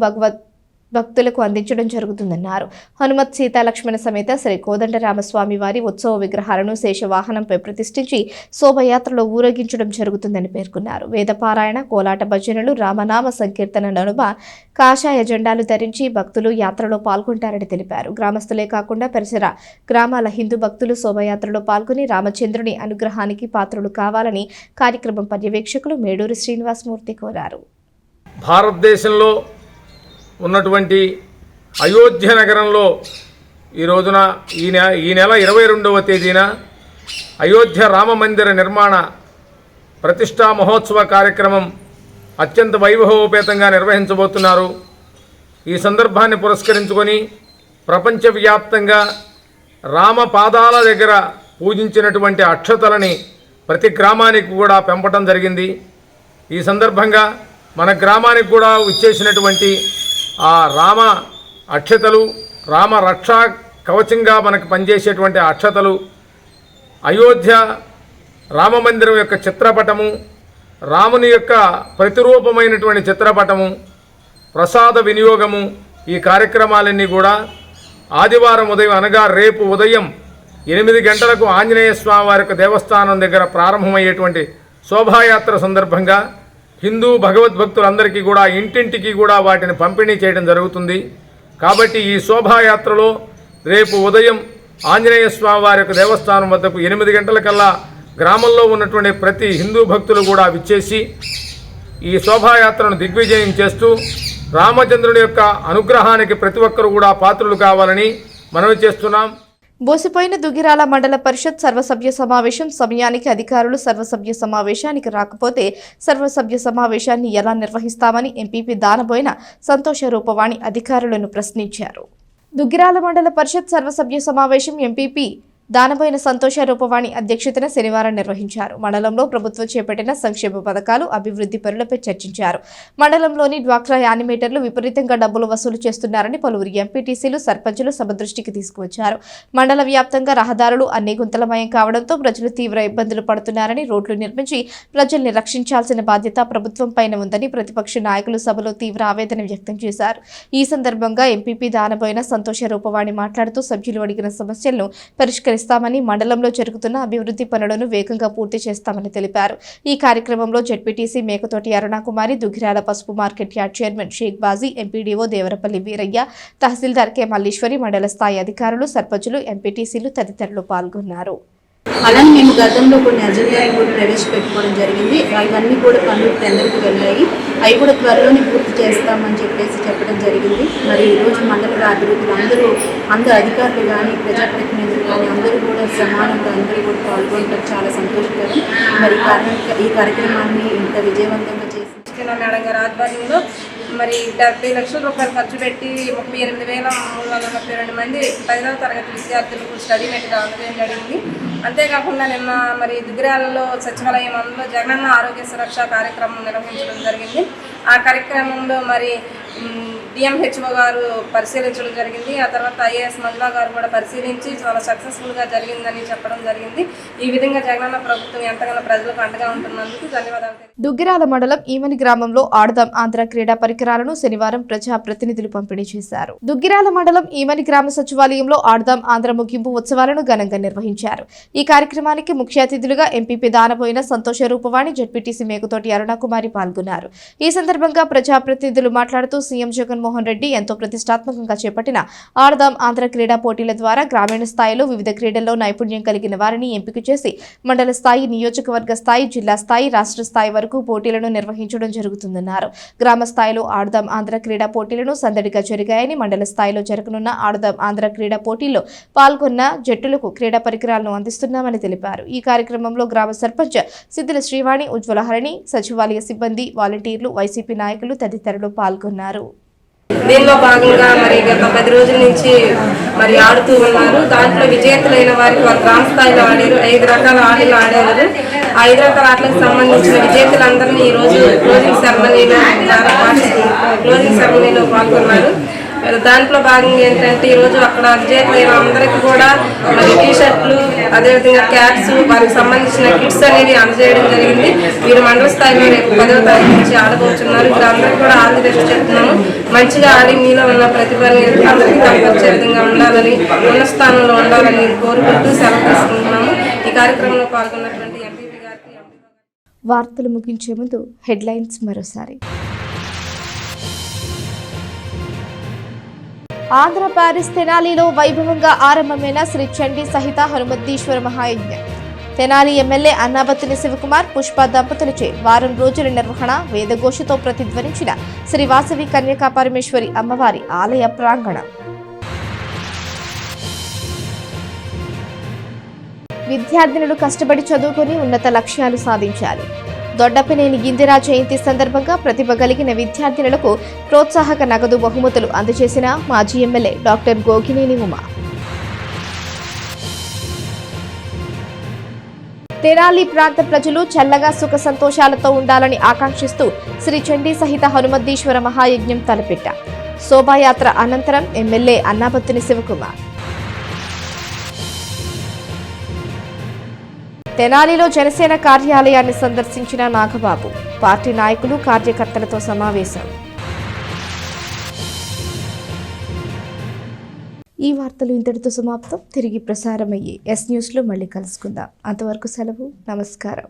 భక్తులకు అందించడం జరుగుతుందన్నారు. హనుమత్ సీతాలక్ష్మణ సమేత శ్రీ కోదండరామస్వామి వారి ఉత్సవ విగ్రహాలను శేషవాహనంపై ప్రతిష్ఠించి శోభయాత్రలో ఊరేగించడం జరుగుతుందని పేర్కొన్నారు. వేదపారాయణ, కోలాట భజనలు, రామనామ సంకీర్తన నడుమ కాషాయ జెండాలు ధరించి భక్తులు యాత్రలో పాల్గొంటారని తెలిపారు. గ్రామస్తులే కాకుండా పరిసర గ్రామాల హిందూ భక్తులు శోభయాత్రలో పాల్గొని రామచంద్రుని అనుగ్రహానికి పాత్రులు కావాలని కార్యక్రమం పర్యవేక్షకులు మేడూరి శ్రీనివాసమూర్తి కోరారు. భారతదేశంలో ఉన్నటువంటి అయోధ్య నగరంలో ఈ రోజున ఈ నెల 22వ తేదీన అయోధ్య రామ మందిర నిర్మాణ ప్రతిష్టా మహోత్సవ కార్యక్రమం అత్యంత వైభవోపేతంగా నిర్వహించబోతున్నారు. ఈ సందర్భాన్ని పురస్కరించుకొని ప్రపంచవ్యాప్తంగా రామ పాదాల దగ్గర పూజించినటువంటి అక్షతలని ప్రతి గ్రామానికి కూడా పెంపటం జరిగింది. ఈ సందర్భంగా మన గ్రామానికి కూడా ఇచ్చేసినటువంటి ఆ రామ అక్షతలు, రామ రక్షా కవచంగా మనకు పనిచేసేటువంటి అక్షతలు, అయోధ్య రామమందిరం యొక్క చిత్రపటము, రాముని యొక్క ప్రతిరూపమైనటువంటి చిత్రపటము, ప్రసాద వినియోగము, ఈ కార్యక్రమాలన్నీ కూడా ఆదివారం ఉదయం అనగా రేపు ఉదయం 8 గంటలకు ఆంజనేయ స్వామి వారి యొక్క దేవస్థానం దగ్గర ప్రారంభమయ్యేటువంటి శోభాయాత్ర సందర్భంగా హిందూ భగవద్భక్తులందరికీ కూడా ఇంటింటికి కూడా వాటిని పంపిణీ చేయడం జరుగుతుంది. కాబట్టి ఈ శోభాయాత్రలో రేపు ఉదయం ఆంజనేయ స్వామి వారి యొక్క దేవస్థానం వద్దకు 8 గంటలకల్లా గ్రామంలో ఉన్నటువంటి ప్రతి హిందూ భక్తులు కూడా విచ్చేసి ఈ శోభాయాత్రను దిగ్విజయం చేస్తూ రామచంద్రుని యొక్క అనుగ్రహానికి ప్రతి ఒక్కరూ కూడా పాత్రులు కావాలని మనవి చేస్తున్నాం. బోసిపోయిన దుగ్గిరాల మండల పరిషత్ సర్వసభ్య సమావేశం సమయానికి అధికారులు సర్వసభ్య సమావేశానికి రాకపోతే సర్వసభ్య సమావేశాన్ని ఎలా నిర్వహిస్తామని ఎంపీపీ దానబోయిన సంతోష రూపవాణి అధికారులను ప్రశ్నించారు. దుగ్గిరాల మండల పరిషత్ సర్వసభ్య సమావేశం ఎంపీపీ దానబోయిన సంతోష రూపవాణి అధ్యక్షతన శనివారం నిర్వహించారు. మండలంలో ప్రభుత్వం చేపట్టిన సంక్షేమ పథకాలు, అభివృద్ధి పనులపై చర్చించారు. మండలంలోని డ్వాక్రా యానిమేటర్లు విపరీతంగా డబ్బులు వసూలు చేస్తున్నారని పలువురు ఎంపీటీసీలు, సర్పంచులు సభ దృష్టికి తీసుకువచ్చారు. మండల వ్యాప్తంగా రహదారులు అన్ని గుంతలమయం కావడంతో ప్రజలు తీవ్ర ఇబ్బందులు పడుతున్నారని, రోడ్లు నిర్మించి ప్రజల్ని రక్షించాల్సిన బాధ్యత ప్రభుత్వం పైన ఉందని ప్రతిపక్ష నాయకులు సభలో తీవ్ర ఆవేదన వ్యక్తం చేశారు. ఈ సందర్భంగా ఎంపీపీ దానబోయిన సంతోష రూపవాణి మాట్లాడుతూ సభ్యులు అడిగిన సమస్యలను పరిష్కరిస్తామని, మండలంలో జరుగుతున్న అభివృద్ధి పనులను వేగంగా పూర్తి చేస్తామని తెలిపారు. ఈ కార్యక్రమంలో జెడ్పీటీసీ మేకతోటి అరుణాకుమారి, దుగ్గిరాల పసుపు market yard chairman Sheikh Baji, MPDO Devarapalli Veeraiah, tahsildar K Malleswari, మండల స్థాయి అధికారులు, సర్పంచులు, ఎంపీటీసీలు తదితరులు పాల్గొన్నారు. అలానే మేము గతంలో కొన్ని అజెండాలు కూడా ప్రవేశపెట్టుకోవడం జరిగింది. అవన్నీ కూడా పనులు టెండర్కి వెళ్ళాయి. అవి కూడా త్వరలోనే పూర్తి చేస్తామని చెప్పడం జరిగింది. మరి ఈరోజు మండల అభివృద్ధులు అందరూ అధికారులు కానీ ప్రజాప్రతినిధులు కానీ అందరూ కూడా సమానంగా అందరూ కూడా పాల్గొనడం చాలా సంతోషకరం. మరి ఈ కార్యక్రమాన్ని ఇంత విజయవంతంగా చేసి మేడం గారి ఆధ్వర్యంలో మరి 70 లక్షల రూపాయలు ఖర్చు పెట్టి 38,332 మంది 10వ తరగతి విద్యార్థులకు స్టడీ మెట్గా అందజేయడం జరిగింది. అంతేకాకుండా నిన్న మరి దుగ్గిరాలలో సచివాలయం అందులో జగనన్న ఆరోగ్య సురక్ష కార్యక్రమం నిర్వహించడం జరిగింది. ఆ కార్యక్రమంలో మరి డిఎంహెచ్ఓ గారు పరిశీలించడం జరిగింది. ఆ తర్వాత ఐఏఎస్ మంజులా గారు కూడా పరిశీలించి చాలా సక్సెస్ఫుల్గా జరిగిందని చెప్పడం జరిగింది. ఈ విధంగా జగనన్న ప్రభుత్వం ఎంతగానో ప్రజలకు అండగా ఉంటున్నందుకు ధన్యవాదాలు. దుగ్గిరాల మండలం ఈమని గ్రామంలో ఆడదాం ఆంధ్ర క్రీడా పరికరాలను శనివారం ప్రజా ప్రతినిధులు పంపిణీ చేశారు. దుగ్గిరాల మండలం ఈమని గ్రామ సచివాలయంలో ఆడదాం ఆంధ్ర ముగింపు ఉత్సవాలను ఘనంగా నిర్వహించారు. ఈ కార్యక్రమానికి ముఖ్య అతిథులుగా ఎంపీపీ దానబోయిన సంతోష రూపవాణి, జెడ్పీటీసీ మేకతోటి అరుణాకుమారి పాల్గొన్నారు. ఈ సందర్భంగా ప్రజాప్రతినిధులు మాట్లాడుతూ సీఎం జగన్మోహన్ రెడ్డి ఎంతో ప్రతిష్టాత్మకంగా చేపట్టిన ఆడదాం ఆంధ్ర క్రీడా పోటీల ద్వారా గ్రామీణ స్థాయిలో వివిధ క్రీడల్లో నైపుణ్యం కలిగిన వారిని ఎంపిక చేసి మండల స్థాయి, నియోజకవర్గ స్థాయి, జిల్లా స్థాయి, రాష్ట్ర స్థాయి వరకు పోటీలను నిర్వహించడం జరుగుతుందన్నారు. గ్రామ స్థాయిలో ఆడదాం ఆంధ్ర క్రీడా పోటీలను సందడిగా జరిగాయని, మండల స్థాయిలో జరగనున్న ఆడదాం ఆంధ్ర క్రీడా పోటీల్లో పాల్గొన్న జట్టులకు క్రీడా పరికరాలను అందిస్తున్నామని తెలిపారు. ఈ కార్యక్రమంలో గ్రామ సర్పంచ్ సిద్దిల శ్రీవాణి, ఉజ్వలహరణి, సచివాలయ సిబ్బంది, వాలంటీర్లు, వైసీపీ నాయకులు తదితరులు పాల్గొన్నారు. దీనిలో భాగంగా మరి గత 10 రోజుల నుంచి మరి ఆడుతూ ఉన్నారు. దాంట్లో విజేతలైన వారికి వారు గ్రామ స్థాయిలో ఆడారు. 5 రకాల ఆటలు ఆడారు. 5 రకాల ఆటలకు సంబంధించిన విజేతలందరినీ ఈరోజు క్లోజింగ్ సెరమనీలో పాల్గొన్నారు. దాంట్లో భాగంగా ఏంటంటే ఈరోజు అక్కడ విజేతలైన అందరికీ కూడా మరి టీషర్ట్లు, అదేవిధంగా క్యాప్స్, వారికి సంబంధించిన కిట్స్ అనేవి అందజేయడం జరిగింది. వీరు మండల స్థాయిలో రేపు 10వ తారీఖు నుంచి ఆడబోతున్నారు. వీరందరికీ కూడా ఆల్ ది బెస్ట్ చెప్తున్నాము. మంచిగా ఆడి మీలో ఉన్న ప్రతిభని అందరికీ కనపరిచే విధంగా ఉండాలని, ఉన్న స్థానంలో ఉండాలని కోరుకుంటూ సెలవు తీసుకుంటున్నాము. ఈ కార్యక్రమంలో పాల్గొన్నటువంటి ఎంపీపీ గారికి. వార్తలు ముగించే ముందు హెడ్లైన్స్ మరోసారి. ఆంధ్ర ప్యారిస్ తెనాలిలో వైభవంగా ఆరంభమైన శ్రీ చండీ సహిత హనుమద్దీశ్వర మహాయజ్ఞం. తెనాలి ఎమ్మెల్యే అన్నాబత్తుని శివకుమార్, పుష్ప దంపతులచే వారం రోజుల నిర్వహణ వేదఘోషతో ప్రతిధ్వనించిన శ్రీ వాసవి కన్యకా పరమేశ్వరి అమ్మవారి ఆలయ ప్రాంగణం. విద్యార్థినులు కష్టపడి చదువుకుని ఉన్నత లక్ష్యాలు సాధించాలి. దొడ్డపినేని ఇందిరా జయంతి సందర్భంగా ప్రతిభ కలిగిన విద్యార్థినులకు ప్రోత్సాహక నగదు బహుమతులు అందజేసిన మాజీ ఎమ్మెల్యే డాక్టర్ గోగినేని ఉమా. తెనాలి ప్రాంత ప్రజలు చల్లగా సుఖ సంతోషాలతో ఉండాలని ఆకాంక్షిస్తూ శ్రీ చండీ సహిత హనుమద్దీశ్వర మహాయజ్ఞం తలపెట్టారు. శోభాయాత్ర అనంతరం ఎమ్మెల్యే అన్నాబత్తుని శివకుమార్. తెనాలిలో జనసేన కార్యాలయాన్ని సందర్శించిన నాగబాబు, పార్టీ నాయకులు కార్యకర్తలతో సమావేశం. ఈ వార్తలు ఇంతటితో సమాప్తం. తిరిగి ప్రసారమయ్యే ఎస్ న్యూస్లో మళ్ళీ కలుసుకుందాం. అంతవరకు సెలవు. నమస్కారం.